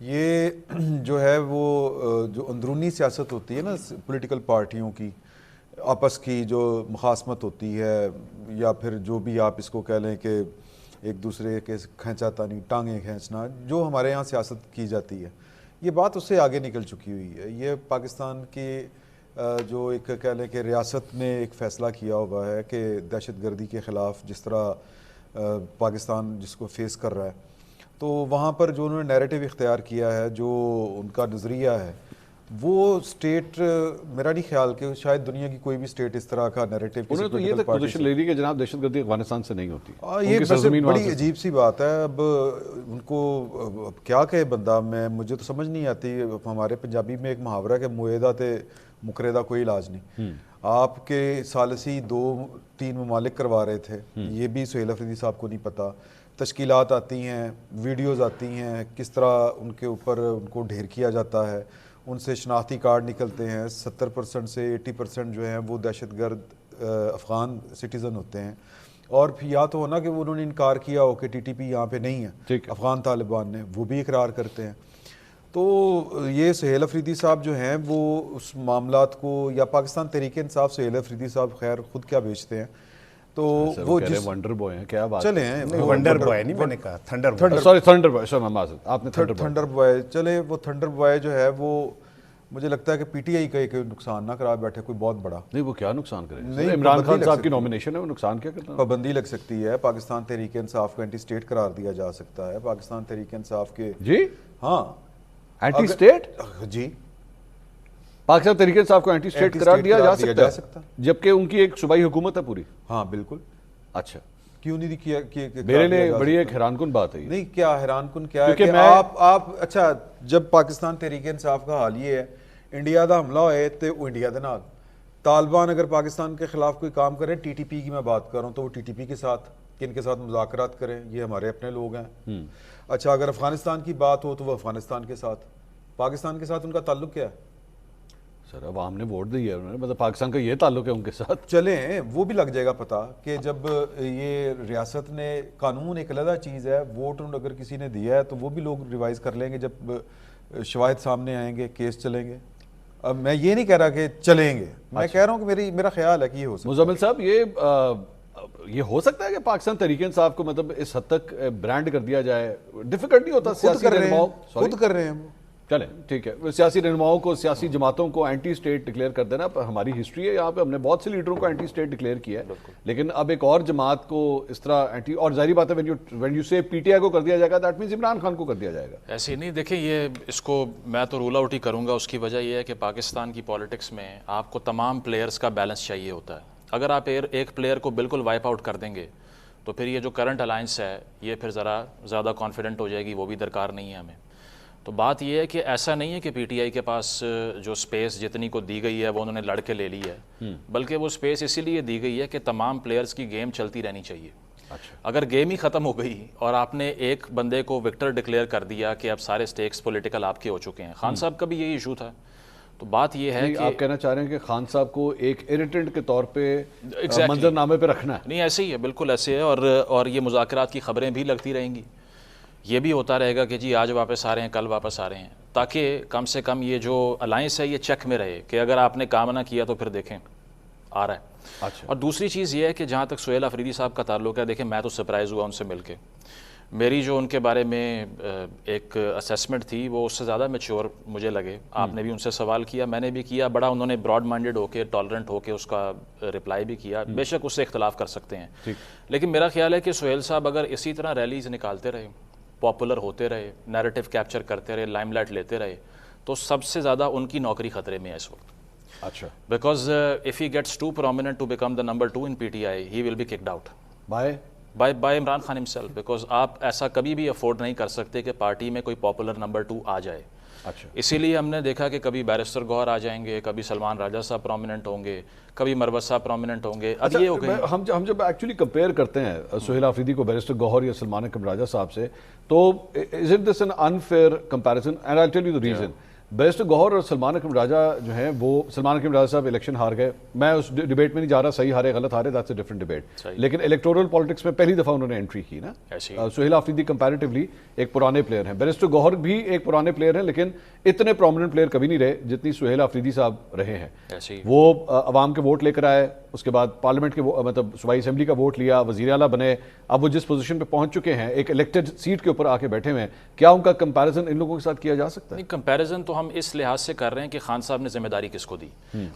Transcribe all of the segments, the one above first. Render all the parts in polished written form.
یہ جو ہے وہ جو اندرونی سیاست ہوتی ہے نا پولیٹیکل پارٹیوں کی آپس کی جو مخاصمت ہوتی ہے یا پھر جو بھی آپ اس کو کہہ لیں کہ ایک دوسرے کے کھینچا تانی ٹانگیں کھینچنا جو ہمارے یہاں سیاست کی جاتی ہے یہ بات اس سے آگے نکل چکی ہوئی ہے. یہ پاکستان کی جو ایک کہہ لیں کہ ریاست نے ایک فیصلہ کیا ہوا ہے کہ دہشت گردی کے خلاف جس طرح پاکستان جس کو فیس کر رہا ہے تو وہاں پر جو انہوں نے نیریٹو اختیار کیا ہے جو ان کا نظریہ ہے وہ سٹیٹ میرا نہیں خیال کہ شاید دنیا کی کوئی بھی سٹیٹ اس طرح کا نیریٹو انہوں نے تو یہ تک پوزیشن لے لی کہ جناب دہشت گردی افغانستان سے نہیں ہوتی. یہ بڑی عجیب سی بات ہے. اب ان کو کیا کہے بندہ, مجھے تو سمجھ نہیں آتی. ہمارے پنجابی میں ایک محاورہ ہے کہ معاہدہ تے مقررہ کوئی علاج نہیں. آپ کے ثالثی 2-3 ممالک کروا رہے تھے, یہ بھی سہیل افریدی صاحب کو نہیں پتا. تشکیلات آتی ہیں, ویڈیوز آتی ہیں, کس طرح ان کے اوپر ان کو ڈھیر کیا جاتا ہے, ان سے شناختی کارڈ نکلتے ہیں. 70% سے 80% جو ہیں وہ دہشت گرد افغان سٹیزن ہوتے ہیں. اور پھر یا تو ہونا کہ انہوں نے انکار کیا ہو کہ TTP یہاں پہ نہیں ہے, افغان طالبان نے, وہ بھی اقرار کرتے ہیں. تو یہ سہیل افریدی صاحب جو ہیں وہ اس معاملات کو, یا پاکستان تحریک انصاف سہیل افریدی صاحب خیر خود کیا بیچتے ہیں, تو وہ جس ونڈر بوائے ہیں. کیا بات چلے ہیں ونڈر بوائے نہیں, میں نے کہا thunder boy. Sorry thunder boy, sir معذرت, آپ نے تھنڈر بوائے. چلے وہ تھنڈر بوائے جو ہے وہ مجھے لگتا ہے کہ PTI کا ایک نقصان نہ کرا بیٹھے کوئی بہت بڑا. نہیں وہ کیا نقصان کرے, عمران خان صاحب کی نومینیشن ہے, وہ نقصان کیا کرنا. پابندی لگ سکتی ہے, پاکستان تحریک انصاف کو اینٹی اسٹیٹ قرار دیا جا سکتا ہے. پاکستان تحریک انصاف کے جی ہاں اینٹی اسٹیٹ, جی پاکستان تحریک انصاف کو اینٹی اسٹیٹ قرار دیا جا سکتا ہے جبکہ ان کی ایک صوبائی حکومت ہے پوری. ہاں بالکل. اچھا کیوں نہیں کیا؟ میرے لیے بڑی ایک حیران کن بات ہے. نہیں کیا حیران کن کیا ہے کہ آپ اچھا جب پاکستان تحریک انصاف کا حال یہ ہے, انڈیا دا حملہ ہوئے تو وہ انڈیا دے نال, طالبان اگر پاکستان کے خلاف کوئی کام کریں, TTP کی میں بات کر رہا ہوں, تو وہ TTP کے ساتھ کن کے ساتھ مذاکرات کریں, یہ ہمارے اپنے لوگ ہیں. اچھا اگر افغانستان کی بات ہو تو وہ افغانستان کے ساتھ, پاکستان کے ساتھ ان کا تعلق کیا ہے؟ سر عوام نے ووٹ دی ہے انہوں نے, مطلب پاکستان کا یہ تعلق ہے ان کے ساتھ. چلیں وہ بھی لگ جائے گا پتہ کہ جب یہ ریاست نے, قانون ایک علیحدہ چیز ہے, ووٹ اگر کسی نے دیا ہے تو وہ بھی لوگ ریوائز کر لیں گے جب شواہد سامنے آئیں گے, کیس چلیں گے. اب میں یہ نہیں کہہ رہا کہ چلیں گے, میں کہہ رہا ہوں کہ میرا خیال ہے کہ یہ ہو سکتا ہے. مزمل صاحب یہ ہو سکتا ہے کہ پاکستان تحریک انصاف کو مطلب اس حد تک برانڈ کر دیا جائے, ڈیفیکلٹ نہیں ہوتا سیاسی رہنماؤں, خود کر رہے ہیں وہ. چلیں ٹھیک ہے, سیاسی رہنماؤں کو, سیاسی جماعتوں کو اینٹی اسٹیٹ ڈکلیئر کر دینا ہماری ہسٹری ہے یہاں پہ, ہم نے بہت سے لیڈروں کو اینٹی اسٹیٹ ڈکلیئر کیا ہے, لیکن اب ایک اور جماعت کو اس طرح اینٹی, اور ظاہری بات ہے when you say PTI کو کر دیا جائے گا دیٹ مینس عمران خان کو کر دیا جائے گا. ایسے نہیں, دیکھیں یہ اس کو میں تو رول آؤٹ ہی کروں گا. اس کی وجہ یہ ہے کہ پاکستان کی پالیٹکس میں آپ کو تمام پلیئرز کا بیلنس چاہیے ہوتا ہے. اگر آپ ایک پلیئر کو بالکل وائپ آؤٹ کر دیں گے تو پھر یہ جو کرنٹ الائنس ہے یہ پھر ذرا زیادہ کانفیڈنٹ ہو جائے گی, وہ بھی درکار نہیں ہے ہمیں. تو بات یہ ہے کہ ایسا نہیں ہے کہ PTI کے پاس جو سپیس جتنی کو دی گئی ہے وہ انہوں نے لڑ کے لے لی ہے, بلکہ وہ سپیس اسی لیے دی گئی ہے کہ تمام پلیئرز کی گیم چلتی رہنی چاہیے. اگر گیم ہی ختم ہو گئی اور آپ نے ایک بندے کو وکٹر ڈکلیئر کر دیا کہ اب سارے سٹیکس پولیٹیکل آپ کے ہو چکے ہیں, خان صاحب کا بھی یہی ایشو تھا. تو بات یہ ہے کہ آپ کہنا چاہ رہے ہیں کہ خان صاحب کو ایک ایریٹنٹ کے طور پہ منظر نامے پہ رکھنا ہے. نہیں ایسے ہی ہے, بالکل ایسے ہے. اور یہ مذاکرات کی خبریں بھی لگتی رہیں گی, یہ بھی ہوتا رہے گا کہ جی آج واپس آ رہے ہیں, کل واپس آ رہے ہیں, تاکہ کم سے کم یہ جو الائنس ہے یہ چیک میں رہے کہ اگر آپ نے کام نہ کیا تو پھر دیکھیں آ رہا ہے. اور دوسری چیز یہ ہے کہ جہاں تک سہیل افریدی صاحب کا تعلق ہے, دیکھیں میں تو سرپرائز ہوا ان سے مل کے. میری جو ان کے بارے میں ایک اسیسمنٹ تھی وہ اس سے زیادہ میچور مجھے لگے. آپ نے بھی ان سے سوال کیا, میں نے بھی کیا, بڑا انہوں نے براڈ مائنڈیڈ ہو کے, ٹالرنٹ ہو کے اس کا رپلائی بھی کیا. بے شک اس سے اختلاف کر سکتے ہیں, لیکن میرا خیال ہے کہ سہیل صاحب اگر اسی طرح ریلیز نکالتے رہے, پاپولر ہوتے رہے, نیریٹو کیپچر کرتے رہے, لائم لائٹ لیتے رہے, تو سب سے زیادہ ان کی نوکری خطرے میں ہے اس وقت. اچھا, because if he gets too prominent to become the number 2 in PTI, he will be kicked out by Imran Khan himself, because آپ ایسا کبھی بھی افورڈ نہیں کر سکتے کہ پارٹی میں کوئی پاپولر نمبر 2 آ جائے. اچھا, اسی لیے ہم نے دیکھا کہ کبھی بیرسٹر گوہر آ جائیں گے, کبھی سلمان راجہ صاحب پرومیننٹ ہوں گے, کبھی مروت صاحب پرومیننٹ ہوں گے. اب یہ ہو گئی, ہم جب ایکچولی کمپیئر کرتے ہیں سہیل افریدی کو بیرسٹر گوہر یا سلمان اکرم راجہ صاحب سے, تو is it this an unfair comparison, and I tell you the reason. Barrister Gohar اور سلمان اکرم راجہ جو ہیں وہ سلمان اکرم راجہ صاحب الیکشن ہار گئے. میں اس ڈیبیٹ میں نہیں جا رہا صحیح ہارے غلط ہارے, دیٹس اے ڈفرنٹ ڈیبیٹ. لیکن الیکٹورل پالیٹکس میں پہلی دفعہ انہوں نے انٹری کی نا. سہیل آفریدی کمپیریٹیولی ایک پرانے پلیئر ہیں, بیرسٹر گوہر بھی ایک پرانے پلیئر ہیں لیکن اتنے پرومیننٹ پلیئر کبھی نہیں رہے جتنی سہیل آفریدی صاحب رہے ہیں. وہ عوام کے ووٹ لے کر آئے, اس کے بعد پارلیمنٹ کے مطلب صوبائی اسمبلی کا ووٹ لیا, وزیر اعلیٰ بنے, اب وہ جس پوزیشن پہ پہنچ چکے ہیں ایک الیکٹڈ سیٹ کے اوپر آ کے بیٹھے ہوئے ہیں. کیا ان کا کمپیریزن ان لوگوں کے ساتھ کیا جا سکتا ہے؟ کمپیریزن تو ہم اس لحاظ سے کر رہے ہیں کہ خان صاحب نے ذمہ داری کس کو دی.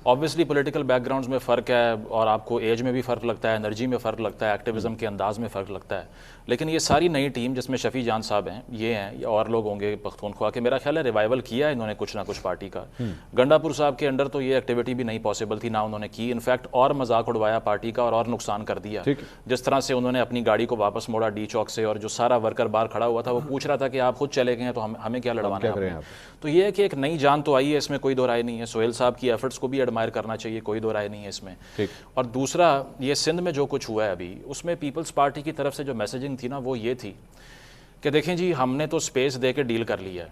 آبویسلی پولیٹیکل بیک گراؤنڈز میں فرق ہے اور آپ کو ایج میں بھی فرق لگتا ہے, انرجی میں فرق لگتا ہے, ایکٹیویزم کے انداز میں فرق لگتا ہے, لیکن یہ ساری نئی ٹیم جس میں شفیع جان صاحب ہیں, یہ ہیں یا اور لوگ ہوں گے پختونخوا کے, میرا خیال ہے ریوائول کیا ہے انہوں نے کچھ نہ کچھ پارٹی کا. گنڈا پور صاحب کے انڈر تو یہ ایکٹیویٹی بھی نہیں پاسبل تھی, نہ انہوں نے کی, انفیکٹ اور مذاق اڑوایا پارٹی کا اور نقصان کر دیا. جس طرح سے انہوں نے اپنی گاڑی کو واپس موڑا ڈی چوک سے, اور جو سارا ورکر باہر کھڑا ہوا تھا وہ پوچھ رہا تھا کہ آپ خود چلے گئے ہیں تو ہمیں کیا لڑوانا ہے. تو یہ ہے کہ ایک نئی جان تو آئی ہے, اس میں کوئی دو رائے نہیں ہے. سہیل صاحب کی ایفرٹس کو بھی ایڈمائر کرنا چاہیے, کوئی دو رائے نہیں ہے اس میں. اور دوسرا یہ سندھ میں جو کچھ ہوا ہے ابھی, اس میں پیپلز پارٹی کی طرف سے جو میسیجنگ تھی نا وہ یہ تھی کہ دیکھیں جی ہم نے تو سپیس دے کے ڈیل کر لیا ہے,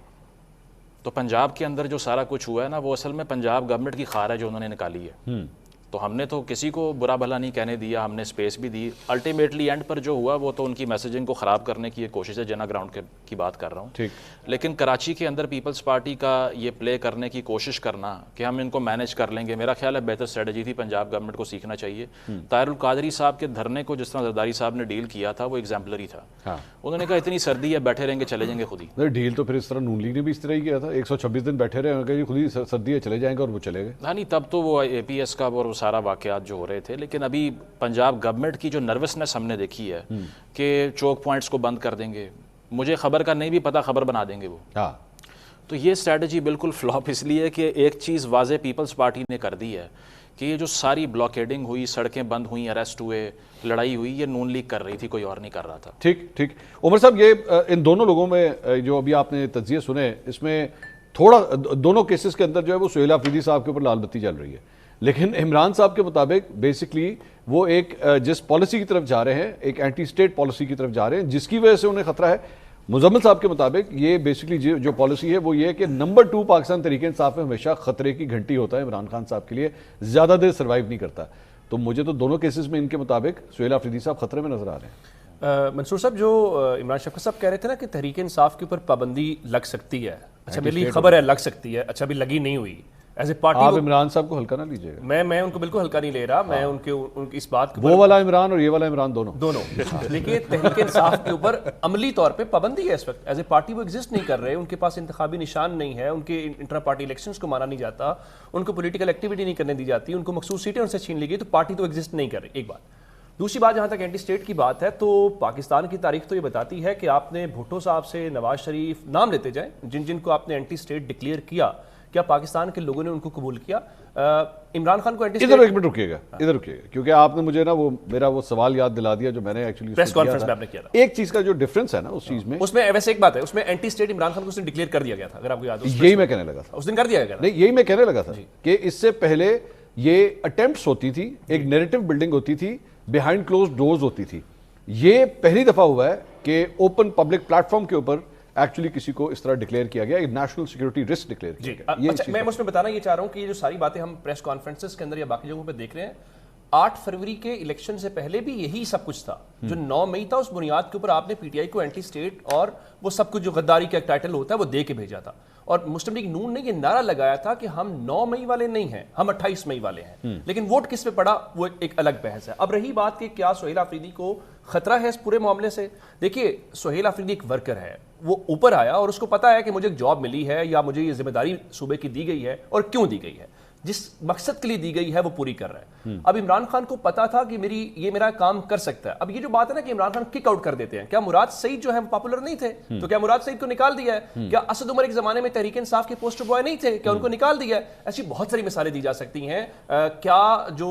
تو پنجاب کے اندر جو سارا کچھ ہوا ہے نا وہ اصل میں پنجاب گورنمنٹ کی خار ہے جو انہوں نے نکالی ہے. تو ہم نے تو کسی کو برا بھلا نہیں کہنے دیا, ہم نے سپیس بھی دی. الٹیمیٹلی اینڈ پر جو ہوا وہ تو ان کی میسیجنگ کو خراب کرنے کی یہ کوشش ہے, جنا گراؤنڈ کی بات کر رہا ہوں. لیکن کراچی کے اندر پیپلز پارٹی کا یہ پلے کرنے کی کوشش کرنا کہ ہم ان کو مینیج کر لیں گے, میرا خیال ہے بہتر اسٹریٹجی تھی, پنجاب گورنمنٹ کو سیکھنا چاہیے. طاہر القادری صاحب کے دھرنے کو جس طرح زرداری صاحب نے ڈیل کیا تھا وہ ایگزامپلری تھا. انہوں نے کہا اتنی سردی ہے بیٹھے رہیں گے چلے جائیں گے خود ہی. ڈیل تو پھر اس طرح نون لیگ نے بھی اس طرح ہی کیا تھا, 126 دن بیٹھے رہے, خود ہی سردی ہے چلے جائیں گے, اور وہ چلے گئے. ہاں نہیں, تب تو وہ اے پی ایس کا اور وہ سارا واقعات جو ہو رہے تھے, لیکن ابھی پنجاب گورنمنٹ کی جو نروسنس ہم نے دیکھی ہے کہ چوک پوائنٹس کو بند کر دیں گے, مجھے خبر کا نہیں بھی پتا, خبر بنا دیں گے وہ. تو یہ اسٹریٹجی بالکل فلاپ اس لیے کہ ایک چیز واضح پیپلز پارٹی نے کر دی ہے کہ یہ جو ساری بلاکیڈنگ ہوئی, سڑکیں بند ہوئیں, اریسٹ ہوئے, لڑائی ہوئی, یہ نون لیگ کر رہی تھی, کوئی اور نہیں کر رہا تھا. ٹھیک. عمر صاحب یہ ان دونوں لوگوں میں جو ابھی آپ نے تجزیے سنے, اس میں تھوڑا دونوں کیسز کے اندر جو ہے وہ سہیل آفریدی صاحب کے اوپر لال بتی جل رہی ہے, لیکن عمران صاحب کے مطابق بیسکلی وہ ایک جس پالیسی کی طرف جا رہے ہیں, ایک اینٹی اسٹیٹ پالیسی کی طرف جا رہے ہیں, جس کی وجہ سے انہیں خطرہ ہے. مزمل صاحب کے مطابق یہ بیسکلی جو پالیسی ہے وہ یہ ہے کہ نمبر 2 پاکستان تحریک انصاف میں ہمیشہ خطرے کی گھنٹی ہوتا ہے, عمران خان صاحب کے لیے زیادہ دیر سروائیو نہیں کرتا. تو مجھے تو دونوں کیسز میں ان کے مطابق سہیل آفریدی صاحب خطرے میں نظر آ رہے ہیں. منصور صاحب, جو عمران شفقت صاحب کہہ رہے تھے نا کہ تحریک انصاف کے اوپر پابندی لگ سکتی ہے, اچھا میرے لیے خبر ہے لگ سکتی ہے, اچھا ابھی لگی نہیں ہوئی. ایز اے پارٹی آپ عمران صاحب کو ہلکا نہ لیجیے گا. میں ان کو بالکل ہلکا نہیں لے رہا, میں ان کی اس بات وہ والا عمران اور یہ والا عمران دونوں دیکھیے تحریک انصاف کے اوپر عملی طور پہ پابندی ہے اس وقت. ایز اے پارٹی وہ ایگزسٹ نہیں کر رہے, ان کے پاس انتخابی نشان نہیں ہے, ان کے انٹرا پارٹی الیکشنز کو مانا نہیں جاتا, ان کو پولیٹیکل ایکٹیویٹی نہیں کرنے دی جاتی, ان کو مخصوص سیٹیں ان سے چھین لی گئی, تو پارٹی تو ایگزسٹ نہیں کر رہی. ایک بات. دوسری بات, جہاں تک اینٹی اسٹیٹ کی بات ہے تو پاکستان کی تاریخ تو یہ بتاتی ہے کہ آپ نے بھٹو صاحب سے, نواز شریف, نام لیتے جائیں جن کو آپ نے اینٹی اسٹیٹ ڈکلیئر کیا, کیا پاکستان کے لوگوں نے ان کو قبول کیا؟ عمران خان کو اینٹی اسٹیٹ. ادھر ایک منٹ رکیے گا, کیونکہ آپ نے مجھے نا وہ میرا وہ سوال یاد دلا دیا جو میں نے ایکچولی پریس کانفرنس میں آپ نے کیا تھا. ایک چیز کا جو ڈفرنس ہے نا اس چیز میں, اس میں ویسے ایک بات ہے, اس میں اینٹی اسٹیٹ عمران خان کو اس نے ڈکلیئر کر دیا گیا تھا, اگر آپ کو یاد ہو. یہی میں کہنے لگا تھا, اس دن کر دیا گیا تھا. نہیں, یہی میں کہنے لگا تھا کہ اس سے پہلے یہ اٹیمپٹس ہوتی تھی, ایک نیریٹو بلڈنگ ہوتی تھی, بیہائنڈ کلوز ڈورز ہوتی تھی. یہ پہلی دفعہ ہوا ہے کہ اوپن پبلک پلیٹ فارم کے اوپر ایکچولی کسی کو اس طرح ڈکلیئر کیا گیا, ایک نیشنل سیکورٹی رسک ڈکلیئر کیا گیا. اچھا, میں اس میں بتانا یہ چاہ رہا ہوں کہ یہ جو ساری باتیں ہم پریس کانفرنسز کے اندر یا باقی جگہوں پہ دیکھ رہے ہیں, 8 فروری کے الیکشن سے پہلے بھی یہی سب کچھ تھا. جو 9 مئی تھا اس بنیاد کے اوپر آپ نے پی ٹی آئی کو اینٹی اسٹیٹ اور وہ سب کچھ جو غداری کا ایک ٹائٹل ہوتا ہے وہ دے کے بھیجا تھا. اور مسلم لیگ نون نے یہ نعرہ لگایا تھا کہ ہم 9 مئی والے نہیں ہیں, ہم 28 مئی والے ہیں. لیکن ووٹ کس پہ پڑا وہ ایک الگ بحث ہے. اب رہی بات کہ کیا سہیل آفریدی کو خطرہ ہے اس پورے معاملے سے. دیکھیے سہیل آفریدی ایک ورکر ہے, وہ اوپر آیا اور اس کو پتا ہے کہ مجھے ایک جاب ملی ہے یا مجھے یہ ذمہ داری صوبے کی دی گئی ہے, اور کیوں دی گئی ہے, جس مقصد کے لیے دی گئی ہے وہ پوری کر رہا ہے. اب عمران خان کو پتا تھا کہ یہ میرا کام کر سکتا ہے. اب یہ جو بات ہے نا کہ عمران خان کک آؤٹ کر دیتے ہیں, کیا مراد سعید جو ہے پاپولر نہیں تھے, تو کیا مراد سعید کو نکال دیا ہے؟ کیا اسد عمر ایک زمانے میں تحریک انصاف کے پوسٹر بوائے نہیں تھے, کیا ان کو نکال دیا ہے؟ ایسی بہت ساری مثالیں دی جا سکتی ہیں. کیا جو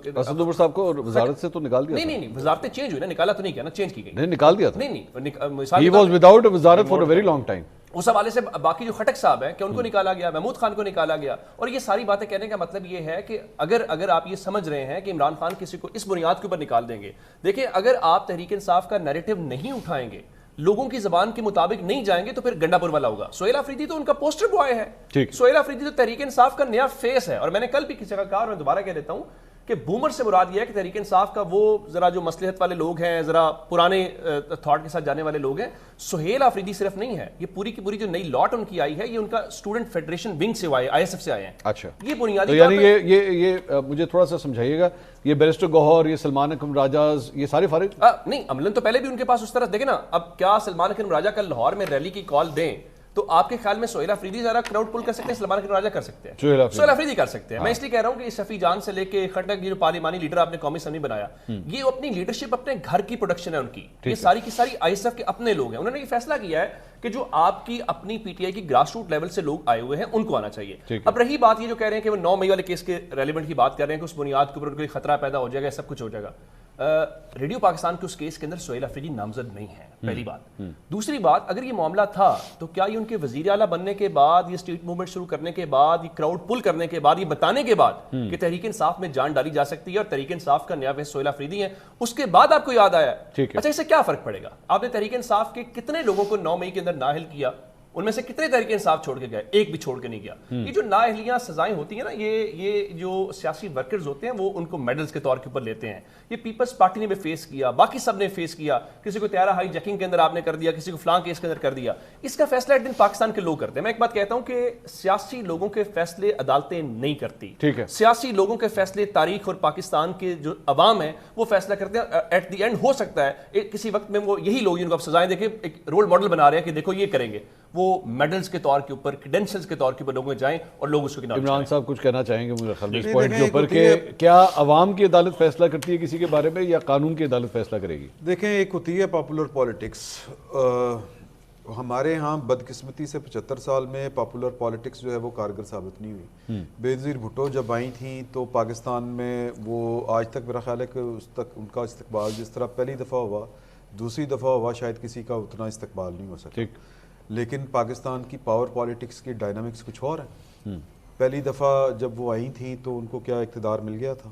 اسد عمر صاحب کو وزارت سے تو نکال دیا؟ نہیں, وزارتیں چینج ہوئی نا, نکالا تو نہیں کیا نا, چینج کی گئی. نہیں, نکال دیا تھا. نہیں, ہی واز وداؤٹ وزارت for a very long time. اس حوالے سے باقی جو خٹک صاحب ہیں کہ ان کو نکالا گیا, محمود خان کو نکالا گیا. اور یہ ساری باتیں کہنے کا مطلب یہ ہے کہ اگر آپ یہ سمجھ رہے ہیں کہ عمران خان کسی کو اس بنیاد کے اوپر نکال دیں گے, دیکھیں اگر آپ تحریک انصاف کا نیریٹو نہیں اٹھائیں گے لوگوں کی زبان کے مطابق نہیں جائیں گے تو پھر گنڈا پور والا ہوگا. سہیل آفریدی تو ان کا پوسٹر بوائے ہے. سہیل آفریدی تو تحریک انصاف کا نیا فیس ہے. اور میں نے کل بھی کسی جگہ کہا اور میں دوبارہ کہہ دیتا ہوں کہ بومر سے مراد یہ ہے کہ تحریک انصاف کا وہ ذرا جو مصلحت والے لوگ ہیں, ذرا پرانے تھاٹ کے ساتھ جانے والے لوگ ہیں. سہیل آفریدی صرف نہیں ہے, یہ پوری کی پوری جو نئی لاٹ ان کی آئی ہے یہ ان کا اسٹوڈنٹ فیڈریشن ونگ سے آئے, ISF سے آئے ہیں. اچھا, یہ بنیادی یعنی یہ مجھے تھوڑا سا سمجھائیے گا, یہ بیرسٹر گوہر, یہ سلمان اکرم راجاز, یہ سارے فارغ نہیں, عملاً تو پہلے بھی ان کے پاس اس طرح دیکھیں نا. اب کیا سلمان اکرم راجہ کل لاہور میں ریلی کی کال دیں تو آپ کے خیال میں سہیل آفریدی ذرا کراؤڈ پل کر سکتے ہیں, سلمان اکرم راجہ کر سکتے ہیں, سہیل آفریدی کر سکتے ہیں. میں اس لیے کہہ رہا ہوں کہ شفیع جان سے لے کے خٹک, یہ جو پارلیمانی لیڈر آپ نے قومی اسمبلی بنایا, یہ اپنی لیڈرشپ اپنے گھر کی پروڈکشن ہے ان کی. یہ ساری کی ساری ISF کے اپنے لوگ ہیں. انہوں نے یہ فیصلہ کیا ہے کہ جو آپ کی اپنی PTI کی گراس روٹ لیول سے لوگ آئے ہوئے ہیں ان کو آنا چاہیے. اب رہی بات یہ جو کہہ رہے ہیں کہ وہ 9 مئی والے کیس کے ریلیونٹ کی بات کر رہے ہیں کہ اس بنیاد کے اوپر ان کو خطرہ پیدا ہو جائے گا, سب کچھ ہو جائے گا. ریڈیو پاکستان کے اس کیس کے اندر سہیل آفریدی نامزد نہیں ہے, پہلی بات. دوسری بات, اگر یہ معاملہ تھا تو کیا یہ ان کے وزیر اعلیٰ بننے کے بعد, یہ اسٹریٹ موومنٹ شروع کرنے کے بعد, یہ کراؤڈ پل کرنے کے بعد, یہ بتانے کے بعد کہ تحریک انصاف میں جان ڈالی جا سکتی ہے اور تحریک انصاف کا نیا فیس سہیل آفریدی ہے, اس کے بعد آپ کو یاد آیا اچھا اس سے کیا فرق پڑے گا؟ آپ نے تحریک انصاف کے کتنے لوگوں کو 9 مئی کے اندر نااہل کیا, ان میں سے کتنے تحریک انصاف چھوڑ کے گئے؟ ایک بھی چھوڑ کے نہیں گیا. یہ جو نااہلیاں سزائیں ہوتی ہیں نا, یہ جو سیاسی ورکرز ہوتے ہیں وہ ان کو میڈلز کے طور کے اوپر لیتے ہیں. یہ پیپلز پارٹی نے بھی فیس کیا, باقی سب نے فیس کیا. کسی کو طیارہ ہائی جیکنگ کے اندر آپ نے کر دیا, کسی کو فلاں کیس کے اندر کر دیا. اس کا فیصلہ ایک دن پاکستان کے لوگ کرتے ہیں. میں ایک بات کہتا ہوں کہ سیاسی لوگوں کے فیصلے عدالتیں نہیں کرتی. سیاسی لوگوں کے فیصلے تاریخ اور پاکستان کے جو عوام ہیں وہ فیصلہ کرتے ہیں. ایٹ دی اینڈ ہو سکتا ہے کسی وقت میں وہ یہی لوگ جن کو آپ سزائیں دے کے ایک رول ماڈل بنا رہے ہیں کہ دیکھو یہ کریں گے, وہ میڈلز کے طور کے اوپر, کریڈینشلز کے طور کے اوپر لوگوں میں جائیں اور لوگ اس کو کنار. عمران صاحب کچھ کہنا چاہیں گے مجھے خیال اس پوائنٹ کے اوپر کہ کیا عوام کی عدالت فیصلہ کرتی ہے کسی کے بارے میں یا قانون کی عدالت فیصلہ کرے گی؟ دیکھیں, ایک ہوتی ہے پاپولر پالیٹکس. ہمارے ہاں بدقسمتی سے 75 سال میں پاپولر پالیٹکس جو ہے وہ کارگر ثابت نہیں ہوئی. بینظیر بھٹو جب آئی تھیں تو پاکستان میں وہ آج تک میرا خیال ہے کہ اس تک ان کا استقبال جس طرح پہلی دفعہ ہوا, دوسری دفعہ ہوا, شاید کسی کا اتنا استقبال نہیں ہو سکتا. لیکن پاکستان کی پاور پالیٹکس کی ڈائنامکس کچھ اور ہے. پہلی دفعہ جب وہ آئی تھیں تو ان کو کیا اقتدار مل گیا تھا,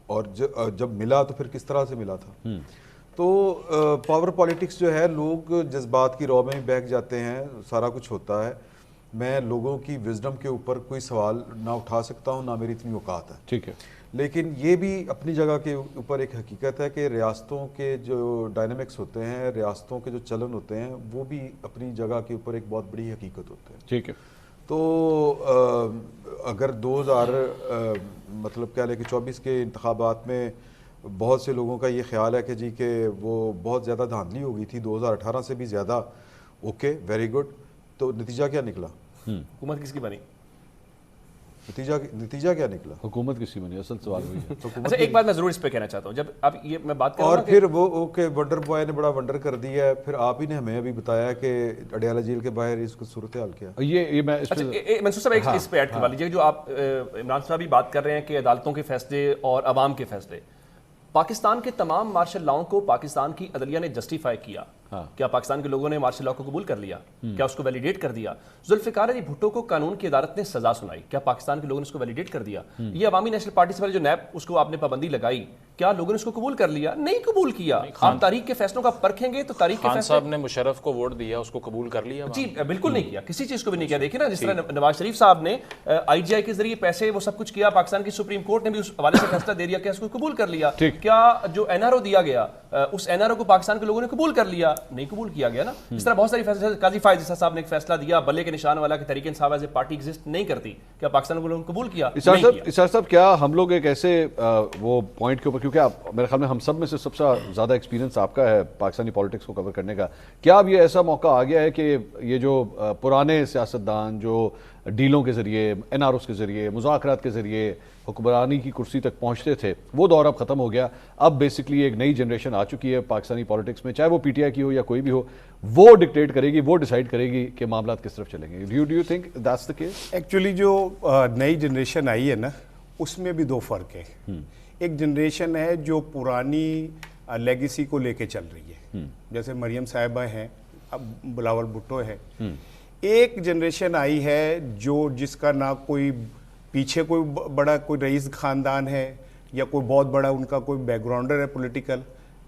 اور جب ملا تو پھر کس طرح سے ملا تھا. تو پاور پالیٹکس جو ہے, لوگ جذبات کی رو میں بہک جاتے ہیں, سارا کچھ ہوتا ہے. میں لوگوں کی وزڈم کے اوپر کوئی سوال نہ اٹھا سکتا ہوں, نہ میری اتنی اوقات ہے. ٹھیک ہے, لیکن یہ بھی اپنی جگہ کے اوپر ایک حقیقت ہے کہ ریاستوں کے جو ڈائنامکس ہوتے ہیں, ریاستوں کے جو چلن ہوتے ہیں, وہ بھی اپنی جگہ کے اوپر ایک بہت بڑی حقیقت ہوتے ہیں. ٹھیک ہے. تو اگر 2000 مطلب کہہ لیں کہ 24 کے انتخابات میں بہت سے لوگوں کا یہ خیال ہے کہ جی کہ وہ بہت زیادہ دھاندلی ہو گئی تھی, 2018 سے بھی زیادہ, اوکے ویری گڈ. تو نتیجہ کیا نکلا؟ حکومت کس کی بنی؟ نتیجہ کیا نکلا؟ حکومت کس کی بنی؟ اصل سوال وہی ہے. اچھا ایک بات میں ضرور اس پہ کہنا چاہتا ہوں, جب اب یہ میں بات کر رہا ہوں, اور پھر وہ اوکے ونڈر بوائے نے بڑا ونڈر کر دیا ہے, پھر آپ ہی نے ہمیں ابھی بتایا کہ اڈیالہ جیل کے باہر اس کو صورتحال کیا. یہ میں منصور صاحب اس پہ ایڈ کروا لیجیے, جو آپ عمران صاحب بھی بات کر رہے ہیں کہ عدالتوں کے فیصلے اور عوام کے فیصلے. پاکستان کے تمام مارشل لاؤں کو پاکستان کی عدلیہ نے جسٹیفائی کیا. کیا پاکستان کے لوگوں نے مارشل لاء کو قبول کر لیا؟ کیا اس کو ویلیڈیٹ کر دیا؟ ذوالفقار علی بھٹو کو قانون کی عدالت نے سزا سنائی, کیا پاکستان کے لوگوں نے اس کو ویلیڈیٹ کر دیا؟ یہ عوامی نیشنل پارٹی سے پہلے جو نیب اس کو آپ نے پابندی لگائی, کیا لوگوں نے اس کو قبول کر لیا؟ نہیں قبول کیا. آپ تاریخ کے فیصلوں کا پرکھیں گے تو تاریخ کے خان صاحب نے مشرف کو ووٹ دیا, اس کو قبول کر لیا؟ جی بالکل نہیں کیا, کسی چیز کو بھی نہیں کیا. دیکھیں نا جس طرح نواز شریف صاحب نے IGI کے ذریعے پیسے وہ سب کچھ کیا, پاکستان کی سپریم کورٹ نے بھی اس حوالے سے فیصلہ دے دیا کہ اس کو قبول کر لیا. کیا جو NRO دیا گیا اس NRO کو پاکستان کے لوگوں نے قبول کر لیا؟ نہیں قبول کیا گیا نا. اس طرح بہت ساری فیصلے, قاضی فائز عیسیٰ صاحب نے ایک فیصلہ دیا بلے کے نشان والا کہ Tehreek Insaf as a party exist نہیں کرتی, کیا پاکستان کے لوگوں نے قبول کیا؟ اسحاق صاحب, کیا ہم لوگ ایک ایسے وہ پوائنٹ کے اوپر, کیونکہ آپ میرے خیال میں ہم سب میں سے سب سے زیادہ ایکسپیرینس آپ کا ہے پاکستانی پالیٹکس کو کور کرنے کا, کیا اب یہ ایسا موقع آ گیا ہے کہ یہ جو پرانے سیاستدان جو ڈیلوں کے ذریعے, NROs کے ذریعے, مذاکرات کے ذریعے حکمرانی کی کرسی تک پہنچتے تھے, وہ دور اب ختم ہو گیا, اب بیسکلی ایک نئی جنریشن آ چکی ہے پاکستانی پالیٹکس میں, چاہے وہ PTI کی ہو یا کوئی بھی ہو, وہ ڈکٹیٹ کرے گی, وہ ڈیسائیڈ کرے گی کہ معاملات کس طرف چلیں گے. Do you think that's the case? Actually جو نئی جنریشن آئی ہے نا, اس میں بھی 2 فرق ہے. ایک جنریشن ہے جو پرانی لیگیسی کو لے کے چل رہی ہے, جیسے مریم صاحبہ ہیں, اب بلاول بھٹو ہے. ایک جنریشن آئی ہے جو جس کا نہ کوئی پیچھے کوئی بڑا کوئی رئیس خاندان ہے یا کوئی بہت بڑا ان کا کوئی بیک گراؤنڈر ہے پولیٹیکل,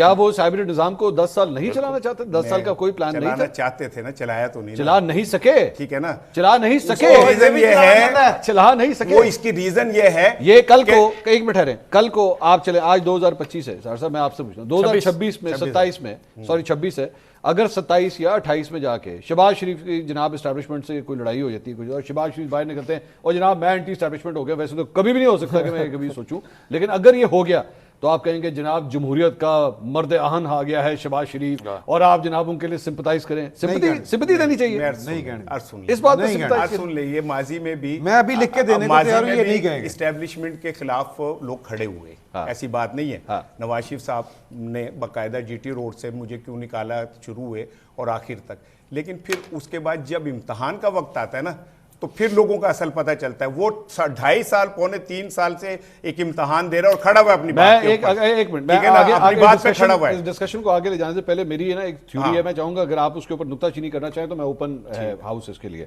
کیا وہ سائبری نظام کو 10 سال نہیں چلانا چاہتے؟ 10 سال کا کوئی پلان نہیں تھا؟ چلانا چاہتے تھے نا، چلایا تو نہیں، چلا نہیں سکے، ٹھیک ہے نا، چلا نہیں سکے، ریزن یہ ہے، چلا نہیں سکے، وہ اس کی ریزن یہ ہے، یہ کل کو ایک منٹ ٹھہریں، کل کو آپ چلے، آج 2025 ہے سر صاحب، میں آپ سے پوچھ رہا ہوں 2026 میں 27 میں سوری 26 ہے، اگر 27 یا 28 میں جا کے شہباز شریف کی جناب اسٹیبلشمنٹ سے کوئی لڑائی ہو جاتی ہے کچھ، اور شہباز شریف باہر نکلتے ہیں اور جناب میں اینٹی اسٹیبلشمنٹ ہو گیا، ویسے تو کبھی بھی نہیں ہو سکتا کہ میں کبھی سوچوں، لیکن اگر یہ ہو گیا تو آپ کہیں گے جناب جمہوریت کا مرد آہن آ گیا ہے شہباز شریف، اور آپ جناب ان کے لیے سمپتائز کریں، سمپتی دینی چاہیے، نہیں کہنا، اس بات پہ سمپتائز سن لیں، یہ ماضی میں بھی میں ابھی لکھ کے دینے کو تیار ہوں، یہ نہیں کہیں گے اسٹیبلشمنٹ کے خلاف لوگ کھڑے ہوئے، ایسی بات نہیں ہے، نواز شریف صاحب نے باقاعدہ جی ٹی روڈ سے مجھے کیوں نکالا شروع ہوئے اور آخر تک، لیکن پھر اس کے بعد جب امتحان کا وقت آتا ہے نا تو پھر لوگوں کا اصل پتہ چلتا ہے، وہ 2.5 سال 3 سال سے ایک امتحان دے رہا ہے اور کھڑا ہوا ہے اپنی بات کے اوپر، ایک منٹ، ٹھیک ہے نا، اپنی بات پہ کھڑا ہوا ہے۔ اس ڈسکشن کو آگے لے جانے سے پہلے میری ہے نا ایک تھیوری ہے، میں چاہوں گا اگر آپ اس کے اوپر نکتہ چینی کرنا چاہیں تو میں اوپن ہاؤس اس کے لیے،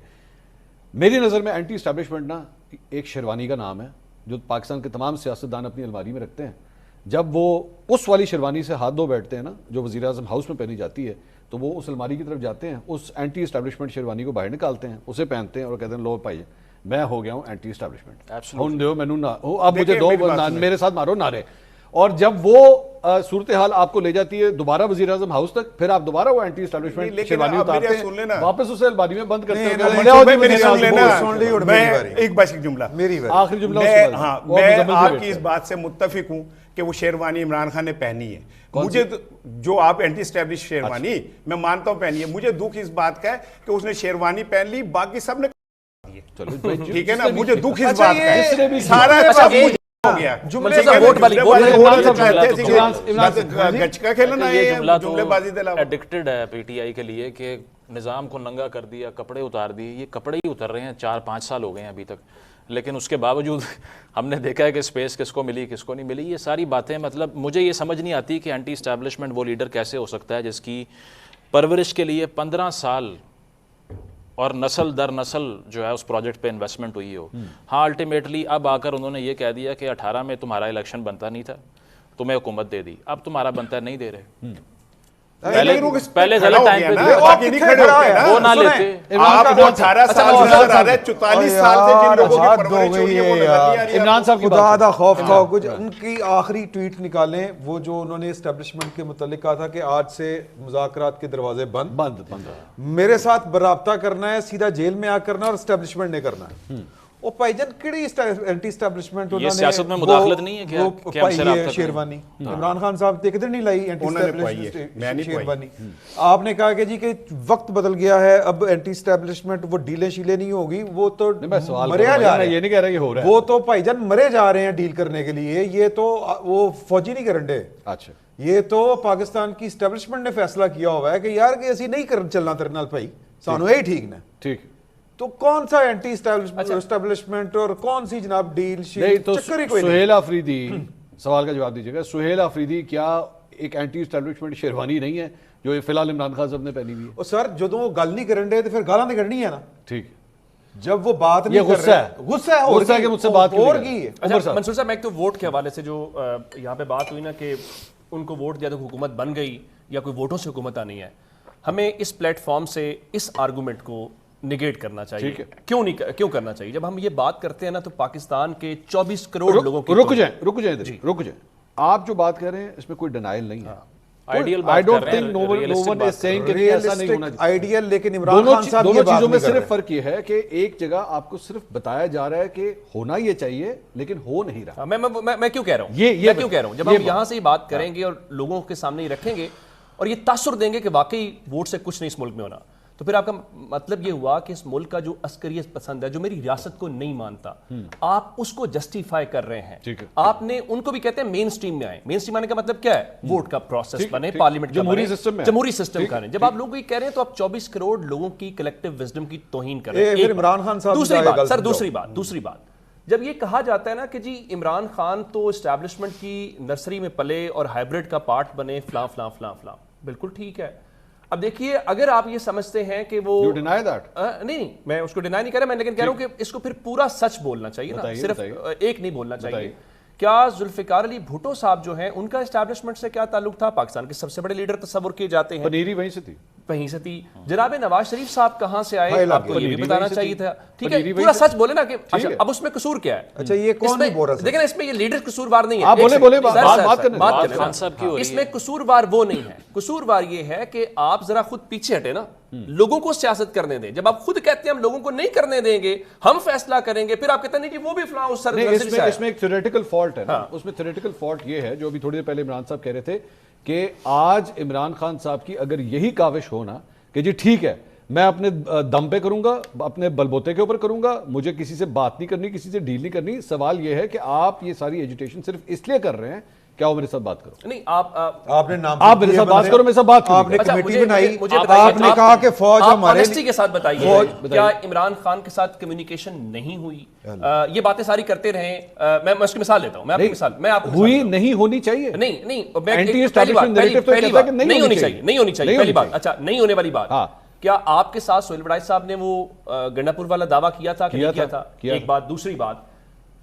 میری نظر میں اینٹی اسٹیبلشمنٹ نا ایک شیروانی کا نام ہے جو پاکستان کے تمام سیاستدان اپنی الماری میں رکھتے ہیں، جب وہ اس والی شیروانی سے ہاتھ دھو بیٹھتے ہیں نا جو وزیر اعظم ہاؤس میں پہنی جاتی ہے، تو وہ اس الماری کی طرف جاتے ہیں، اس اینٹی اسٹیبلشمنٹ شیروانی کو باہر نکالتے ہیں، اسے پہنتے ہیں اور کہتے ہیں لو بھائی میں ہو گیا ہوں اینٹی اسٹیبلشمنٹ، ہوں دیو مینوں نہ اب مجھے دو میرے ساتھ مارو نعرے، اور جب وہ صورتحال آپ کو لے جاتی ہے دوبارہ وزیر اعظم ہاؤس تک، پھر آپ دوبارہ وہ اینٹی اسٹیبلشمنٹ شیروانی اتارتے ہیں، واپس اسے الماری میں بند کرتے ہیں۔ ایک بس ایک جملہ، آخری جملہ، ہاں میں آپ کی اس بات سے متفق ہوں کہ وہ شیروانی عمران خان نے پہنی ہے، مجھے جو آپ اینٹی اسٹیبلش شیروانی میں مانتا ہوں پہنی ہے، مجھے دکھ اس بات کا ہے کہ اس نے شیروانی پہن لی، باقی سب نے ٹھیک ہے نا، مجھے دکھ اس بات کا ہے، سارا ہو گیا ایڈکٹڈ ہے پی ٹی آئی کے لیے کہ نظام کو ننگا کر دیا، کپڑے اتار دیے، یہ کپڑے ہی اتر رہے ہیں، 4-5 سال ہو گئے ہیں ابھی تک، لیکن اس کے باوجود ہم نے دیکھا ہے کہ سپیس کس کو ملی کس کو نہیں ملی، یہ ساری باتیں مطلب مجھے یہ سمجھ نہیں آتی کہ اینٹی اسٹیبلشمنٹ وہ لیڈر کیسے ہو سکتا ہے جس کی پرورش کے لیے 15 سال اور نسل در نسل جو ہے اس پروجیکٹ پہ انویسٹمنٹ ہوئی ہو۔ ہاں الٹیمیٹلی اب آ کر انہوں نے یہ کہہ دیا کہ 18 میں تمہارا الیکشن بنتا نہیں تھا، تمہیں حکومت دے دی، اب تمہارا بنتا ہے نہیں دے رہے، پہلے غلط ٹائم پہ وہ نہ لیتے، آپ 18 سال سے نظر آ رہے ہیں، 44 سال سے جن لوگوں کی پرورش ہوئی ہے وہ نظر نہیں آ رہی ہے۔ عمران صاحب کی خدا دا خوف کھاؤ، کچھ ان کی آخری ٹویٹ نکالیں، وہ جو انہوں نے اسٹیبلشمنٹ کے متعلق کہا تھا کہ آج سے مذاکرات کے دروازے بند، میرے ساتھ برابطہ کرنا ہے، سیدھا جیل میں آ کرنا اور اسٹیبلشمنٹ نے کرنا ہے۔ وہ بھائی جان کیڑی اینٹی اسٹیبلشمنٹ یہ سیاست میں مداخلت نہیں ہے کیا کہ ہم سے رابطہ شیروانی عمران خان صاحب نے کدھر نہیں لائی اینٹی اسٹیبلشمنٹ شیروانی، آپ نے کہا کہ جی کہ وقت بدل گیا ہے، اب اینٹی اسٹیبلشمنٹ وہ ڈیلیں شیلیں نہیں ہوگی، وہ تو مریا جا رہے ہیں، یہ نہیں کہہ رہا کہ ہو رہا ہے، وہ تو بھائی جان مرے جا رہے ہیں ڈیل کرنے کے لیے، یہ تو وہ فوجی نہیں کرن ڈے، اچھا یہ تو پاکستان کی اسٹیبلشمنٹ نے فیصلہ کیا ہوا ہے کہ یار کہ اسی نہیں کرن چلنا تیرے نال بھائی، سانو یہی ٹھیک نا، ٹھیک، تو کون سا اینٹی اسٹیبلشمنٹ اور کون سی جناب ڈیل نہیں تو سہیل آفریدی سوال کا جواب دیجیے گا، سہیل آفریدی کیا ایک اینٹی اسٹیبلشمنٹ شیروانی نہیں ہے جو فی الحال عمران خان صاحب نے پہنی ہوئی ہے؟ سر جدوں وہ گل نہیں کرن دے تو پھر گالاں تے کرنی ہے نا، ٹھیک، جب وہ بات نہیں غصہ ہے غصہ ہے کہ مجھ سے بات اور کی ہے۔ منصور صاحب، میں ایک تو ووٹ کے حوالے سے جو یہاں پہ بات ہوئی نا کہ ان کو ووٹ دیا تو حکومت بن گئی یا کوئی ووٹوں سے حکومت آنی ہے، ہمیں اس پلیٹ فارم سے اس آرگومنٹ کو نگیٹ کرنا چاہیے، کیوں کرنا چاہیے؟ جب ہم یہ بات کرتے ہیں نا تو پاکستان کے 24 کروڑ لوگوں کی رک جائیں آپ جو بات کر رہے ہیں اس میں کوئی ڈینائل نہیں ہے، لیکن عمران خان صاحب دونوں چیزوں میں صرف فرق یہ ہے کہ ایک جگہ آپ کو صرف بتایا جا رہا ہے کہ ہونا یہ چاہیے لیکن ہو نہیں رہا۔ میں کیوں کہہ رہا ہوں جب ہم یہاں سے یہ بات کریں گے اور لوگوں کے سامنے رکھیں گے اور یہ تاثر دیں گے کہ واقعی ووٹ سے کچھ نہیں اس ملک میں ہونا، تو پھر آپ کا مطلب یہ ہوا کہ اس ملک کا جو عسکریت پسند ہے، جو میری ریاست کو نہیں مانتا، آپ اس کو جسٹیفائی کر رہے ہیں، آپ نے ان کو بھی کہتے ہیں مین سٹریم میں آئیں۔ مین سٹریم آنے کا مطلب کیا ہے؟ ووٹ کا پروسیس بنے، پارلیمنٹ کا بنے، جمہوری سسٹم کا بنے۔ جب آپ لوگ یہ کہہ رہے ہیں تو آپ 24 کروڑ لوگوں کی کلیکٹیو وزڈم کی توہین کر رہے ہیں۔ عمران خان صاحب دوسری بات جب یہ کہا جاتا ہے نا کہ جی عمران خان تو اسٹیبلشمنٹ کی نرسری میں پلے اور ہائبرڈ کا پارٹ بنے، فلاں فلاں فلاں فلاں، بالکل ٹھیک ہے۔ اب دیکھیے اگر آپ یہ سمجھتے ہیں کہ وہ نہیں، میں اس کو ڈینائی نہیں کر رہا، میں لیکن کہہ رہا ہوں کہ اس کو پھر پورا سچ بولنا چاہیے نا، صرف ایک نہیں بولنا چاہیے کیا ذوالفقار علی بھٹو صاحب جو ہیں ان کا اسٹیبلشمنٹ سے کیا تعلق تھا؟ پاکستان کے سب سے بڑے لیڈر تصور کیے جاتے ہیں، پنیری وہیں سے تھی، وہیں سے تھی. جناب نواز شریف صاحب کہاں سے آئے؟ آپ کو یہ بھی بتانا چاہیے تھا. ٹھیک ہے، پورا سچ بولے نا کہ اچھا اب اس میں قصور کیا ہے؟ اچھا یہ کون نہیں بول رہا؟ دیکھیں اس میں یہ لیڈر قصوروار نہیں ہے. آپ بولے بات خان صاحب کی ہو رہی ہے. اس میں قصوروار وہ نہیں ہے. قصوروار یہ ہے کہ آپ ذرا خود پیچھے ہٹے نا، لوگوں کو سیاست کرنے دیں. جب آپ خود کہتے ہیں ہم لوگوں کو نہیں کرنے دیں گے، ہم فیصلہ کریں گے، پھر آپ کہتے ہیں کہ وہ بھی فلاں اس سر اس میں ایک تھیوریٹیکل فالٹ ہے نا. اس میں تھیوریٹیکل فالٹ یہ ہے جو ابھی تھوڑی دیر پہلے عمران صاحب کہہ رہے تھے کہ آج عمران خان صاحب کی اگر یہی کاوش ہونا کہ جی ٹھیک ہے میں اپنے دم پہ کروں گا، اپنے بلبوتے کے اوپر کروں گا، مجھے کسی سے بات نہیں کرنی، کسی سے ڈیل نہیں کرنی. سوال یہ ہے کہ آپ یہ ساری ایجوٹیشن صرف اس لیے کر رہے ہیں کہ آؤ میرے ساتھ بات کرو. نہیں آپ نے نام آپ میرے ساتھ بات کرو، میرے ساتھ بات کرو. آپ نے کمیٹی بنائی، بتائیے آپ نے کہا کہ فوج ہمارے آنیسٹی کے ساتھ بتائیے کیا عمران خان کے ساتھ کمیونیکیشن نہیں ہوئی؟ یہ باتیں ساری کرتے رہے. میں اس کی مثال لیتا ہوں. میں آپ کو ہوئی نہیں ہونی چاہیے. نہیں نہیں ہونی چاہیے، نہیں ہونی چاہیے. پہلی بات اچھا نہیں ہونے والی بات، کیا آپ کے ساتھ سہیل وڑائی صاحب نے وہ گنڈا پور والا دعویٰ کیا تھا کہ نہیں کیا تھا؟ ایک بات. دوسری بات،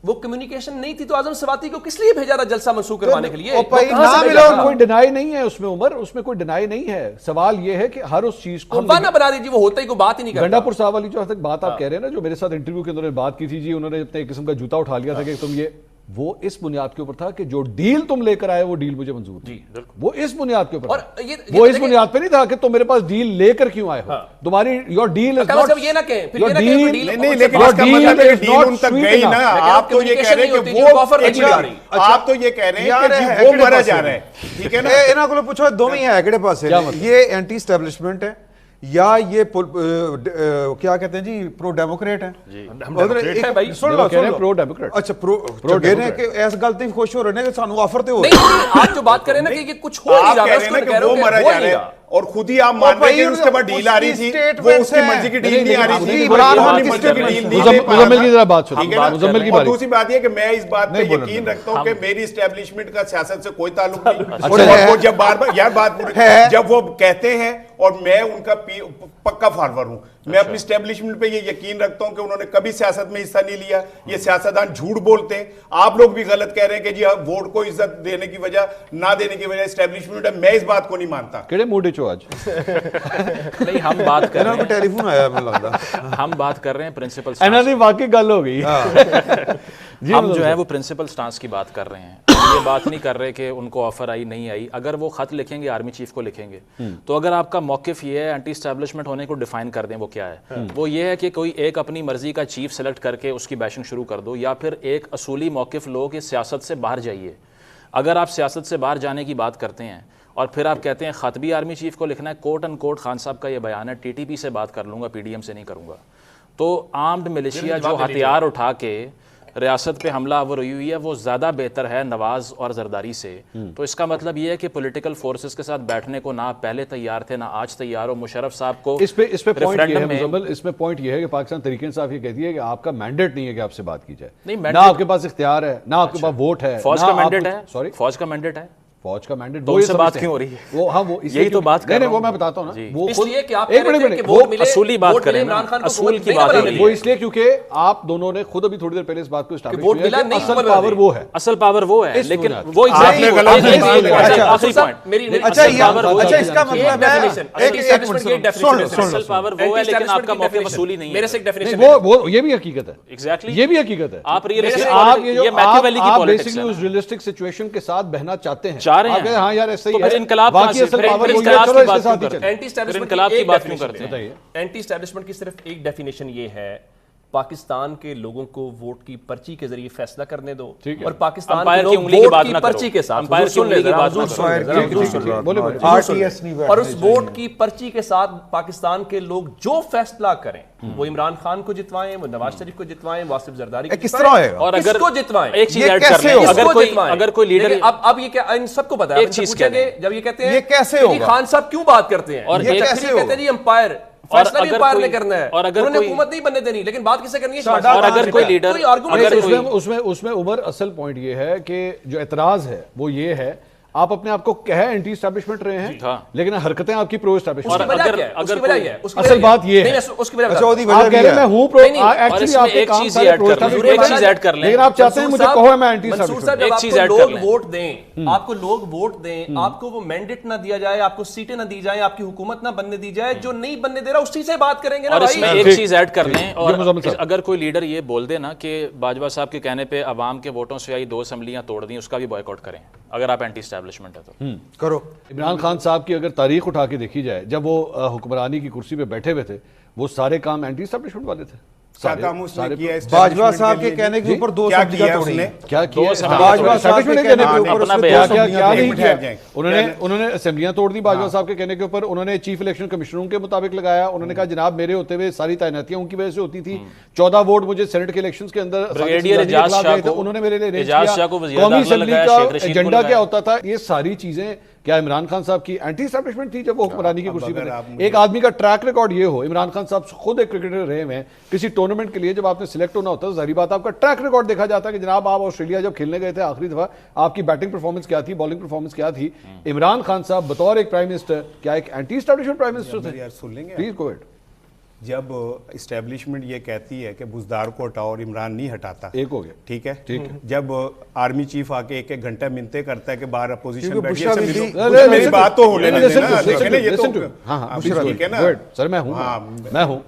وہ کمیونیکیشن نہیں تھی تو اعظم سواتی کو کس لیے بھیجا رہا جلسہ منسوخ کروانے کے لیے؟ کوئی ڈینائی نہیں ہے اس میں عمر، اس میں کوئی ڈینائی نہیں ہے. سوال یہ ہے کہ ہر اس چیز کو حوانہ بنا دیجیے، وہ ہوتا ہی کوئی بات ہی نہیں کرتا. گنڈا پور صاحب والی جو تک بات آپ کہہ رہے ہیں نا، جو میرے ساتھ انٹرویو کے اندر بات کی تھی جی، انہوں نے اپنے ایک قسم کا جوتا اٹھا لیا تھا کہ تم یہ، وہ اس بنیاد کے اوپر تھا کہ جو ڈیل تم لے کر آئے وہ ڈیل مجھے منظور تھی. وہ اس بنیاد کے اوپر، وہ اس بنیاد پہ نہیں تھا کہ تم میرے پاس ڈیل لے کر کیوں آئے ہو. تمہاری یور ڈیل از ناٹ، یہ نہ کہیں پھر یور یہ نہ کہیں ڈیل نہیں، لیکن اس کا مطلب ہے کہ ڈیل ان تک گئی نا. آپ تو یہ کہہ رہے ہیں کہ وہ آفر نہیں آ رہی. آپ تو یہ کہہ رہے ہیں کہ وہ مرا جا رہا ہے. ٹھیک ہے نا، انہاں کو پوچھو دو ہی ہے کہڑے پاس ہے. یہ اینٹی اسٹیبلشمنٹ ہے یا یہ کیا کہتے ہیں جی پرو ڈیموکریٹ ہیں؟ سن لو پرو ڈیموکریٹ. اچھا پرو کہہ رہے ہیں کہ اس گل تے خوش ہو رہے ہیں کہ سانو آفر تے ہو رہی نہیں. آپ جو بات کریں نا کہ یہ کچھ ہو نہیں رہا، اس کو کہہ رہے ہو کہ مرا جا رہا ہے اور خود ہی آپ مان رہے ہیں کہ اس کے بعد ڈیل آ رہی تھی، وہ اس کی مرضی کی ڈیل نہیں آ رہی تھی. مزمل کی ذرا بات سنو، مزمل کی بات. دوسری بات یہ کہ میں اس بات پہ یقین رکھتا ہوں کہ میری اسٹیبلشمنٹ کا سیاست سے کوئی تعلق نہیں. وہ جب بار بار یار بات جب وہ کہتے ہیں اور میں ان کا پکا فارور ہوں، میں اپنی اسٹیبلشمنٹ پہ یہ یقین رکھتا ہوں کہ انہوں نے کبھی سیاست میں حصہ نہیں لیا. یہ سیاستدان جھوٹ بولتے ہیں. آپ لوگ بھی غلط کہہ رہے ہیں کہ جی ووٹ کو عزت دینے کی وجہ نہ دینے کی وجہ اسٹیبلشمنٹ ہے. میں اس بات کو نہیں مانتا. کیڑے موڈ چو آج نہیں، ہم بات کر رہے ہیں، ٹیلی فون آیا مجھے لگتا ہم بات کر رہے ہیں پرنسپل. واقعی گل ہو گئی. ہم جو ہے وہ پرنسپل سٹانس کی بات کر رہے ہیں. یہ بات نہیں کر رہے کہ ان کو آفر آئی نہیں آئی. اگر وہ خط لکھیں گے آرمی چیف کو لکھیں گے تو اگر آپ کا موقف یہ ہے اینٹی اسٹیبلشمنٹ ہونے کو ڈیفائن کر دیں وہ کیا ہے. وہ یہ ہے کہ کوئی ایک اپنی مرضی کا چیف سلیکٹ کر کے اس کی بیشنگ شروع کر دو، یا پھر ایک اصولی موقف لو کہ سیاست سے باہر جائیے. اگر آپ سیاست سے باہر جانے کی بات کرتے ہیں اور پھر آپ کہتے ہیں خط بھی آرمی چیف کو لکھنا ہے، کوٹ ان کوٹ خان صاحب کا یہ بیان ہے ٹی ٹی پی سے بات کر لوں گا، پی ڈی ایم سے نہیں کروں گا. تو آرمڈ ملیشیا جو ہتھیار اٹھا کے ریاست پہ حملہ آور ہوئی ہے وہ زیادہ بہتر ہے نواز اور زرداری سے. تو اس کا مطلب یہ ہے کہ پولیٹیکل فورسز کے ساتھ بیٹھنے کو نہ پہلے تیار تھے نہ آج تیار ہو. مشرف صاحب کو اس پہ پوائنٹ یہ ہے مزمل، اس میں پوائنٹ یہ ہے کہ پاکستان تحریک انصاف یہ کہتی ہے کہ آپ کا مینڈیٹ نہیں ہے کہ آپ سے بات کی جائے. نہ آپ کے پاس اختیار ہے، نہ آپ کے پاس ووٹ ہے. فوج کا مینڈیٹ ہے. سوری، فوج کا مینڈیٹ ہے. فوج کا مینڈیٹ تو سے بات کیوں ہو رہی ہے؟ وہ یہی تو بات کر رہے ہیں. وہ میں بتاتا ہوں نا، وہ اس لیے کہ آپ کہہ رہے تھے کہ ووٹ ملے، اصولی بات کریں نا، اصول کی بات ہے. وہ اس لیے کیونکہ آپ دونوں نے خود ابھی تھوڑی دیر پہلے اس بات کو اسٹیبلش کیا کہ اصل پاور وہ ہے. اصل پاور وہ ہے، لیکن وہ اچھا اس کا مطلب ہے اصل پاور وہ ہے لیکن آپ کا موقف اصولی نہیں ہے. میرے سے ایک ڈیفینیشن وہ یہ بھی حقیقت ہے. ایگزیکٹلی یہ بھی حقیقت ہے. آپ بیسکلی اس ریئلسٹک سچویشن کے ساتھ بہنا چاہتے ہیں. ہاں یار ایسا ہی ہے. انقلاب اینٹی اسٹیبلشمنٹ کی صرف ایک ڈیفینیشن یہ ہے، پاکستان کے لوگوں کو ووٹ کی پرچی کے ذریعے فیصلہ کرنے دو، اور پاکستان کے لوگ ووٹ کی پرچی کے ساتھ، اور اس ووٹ کی پرچی کے ساتھ پاکستان کے لوگ جو فیصلہ کریں وہ عمران خان کو جتوائیں، وہ نواز شریف کو جتوائیں، وہ آصف زرداری کو کس طرح ہے، اور اگر کو جتوائیں. ایک چیز ایڈ کر لیں، اگر کوئی لیڈر، اب یہ کیا ان سب کو پتا ہے، ایک چیز کہہ دیں جب یہ کہتے ہیں یہ کیسے ہوگا، خان صاحب کیوں بات کرتے ہیں، اور یہ کہتے ہیں جی امپائر فیصلہ بھی امپائر نے کرنا ہے، اور اگر انہوں نے حکومت نہیں بننے دینی، لیکن بات کسے کرنی ہے. اور اگر کوئی لیڈر، اس میں عمر اصل پوائنٹ یہ ہے کہ جو اعتراض ہے وہ یہ ہے، آپ اپنے آپ کو کہے اینٹی اسٹیبلشمنٹ رہے ہیں لیکن حرکتیں آپ کی پرو اسٹیبلشمنٹ. اصل بات یہ ہے آپ کہہ رہے میں ہوں پرو ایکچولی آپ کے کام سارے پرو اسٹیبلشمنٹ لیکن آپ چاہتے ہیں مجھے کہو میں اینٹی اسٹیبلشمنٹ. ایک چیز ایڈ کر لیں, ووٹ دیں آپ کو, لوگ ووٹ دیں آپ کو, وہ مینڈیٹ نہ دیا جائے, آپ کو سیٹیں نہ دی جائیں, آپ کی حکومت نہ بننے دی جائے, جو نہیں بننے دے رہا اسی سے بات کریں گے نا. اور اس میں ایک چیز ایڈ کر لیں, اور اگر کوئی لیڈر یہ بول دے نا کہ باجوہ صاحب کے کہنے پہ عوام کے ووٹوں سے آئی 2 اسمبلیاں توڑ دیں, اس کا بھی بوائے کاٹ کریں اگر آپ اینٹی اسٹیبلشمنٹ ہے تو کرو. عمران خان صاحب کی اگر تاریخ اٹھا کے دیکھی جائے, جب وہ حکمرانی کی کرسی پہ بیٹھے ہوئے تھے وہ سارے کام اینٹی اسٹیبلشمنٹ والے تھے. باجوہ صاحب کے کہنے کے اوپر 2 اسمبلیاں توڑی. کیا کیا باجوہ صاحب کے کہنے کے اوپر کیا نہیں کیا, انہوں نے اسمبلیاں توڑ دی باجوہ صاحب کے کہنے کے اوپر. انہوں نے چیف الیکشن کمشنروں کے مطابق لگایا. انہوں نے کہا جناب میرے ہوتے ہوئے ساری تعیناتیاں ان کی وجہ سے ہوتی تھی. 14 ووٹ مجھے سینٹ کے الیکشنز کے اندر انہوں نے میرے لیے ارینج کیا. قومی اسمبلی کا ایجنڈا کیا ہوتا تھا, یہ ساری چیزیں کیا عمران خان صاحب کی اینٹی اسٹیبلشمنٹ تھی جب وہ حکمرانی کی کرسی پہ تھے؟ ایک آدمی کا ٹریک ریکارڈ یہ ہو, عمران خان صاحب خود ایک کرکٹر رہے ہیں, کسی ٹورنامنٹ کے لیے جب آپ نے سلیکٹ ہونا ہوتا ہے ظاہری بات آپ کا ٹریک ریکارڈ دیکھا جاتا ہے کہ جناب آپ آسٹریلیا جب کھیلنے گئے تھے آخری دفعہ آپ کی بیٹنگ پرفارمنس کیا تھی, بالنگ پرفارمنس کیا تھی. عمران خان صاحب بطور ایک پرائم منسٹر کیا ایک اینٹی اسٹیبلشمنٹ پرائم منسٹر تھے؟ Please go ahead. جب اسٹیبلشمنٹ یہ کہتی ہے کہ بزدار کو ہٹاؤ اور عمران نہیں ہٹاتا, ایک ہو گیا ٹھیک ہے, جب آرمی چیف آ کے 1 گھنٹہ منتیں کرتا ہے کہ باہر اپوزیشن بیٹھی, میری بات تو ہونے دینا, دیکھیں یہ تو ٹھیک ہے نا سر, میں ہوں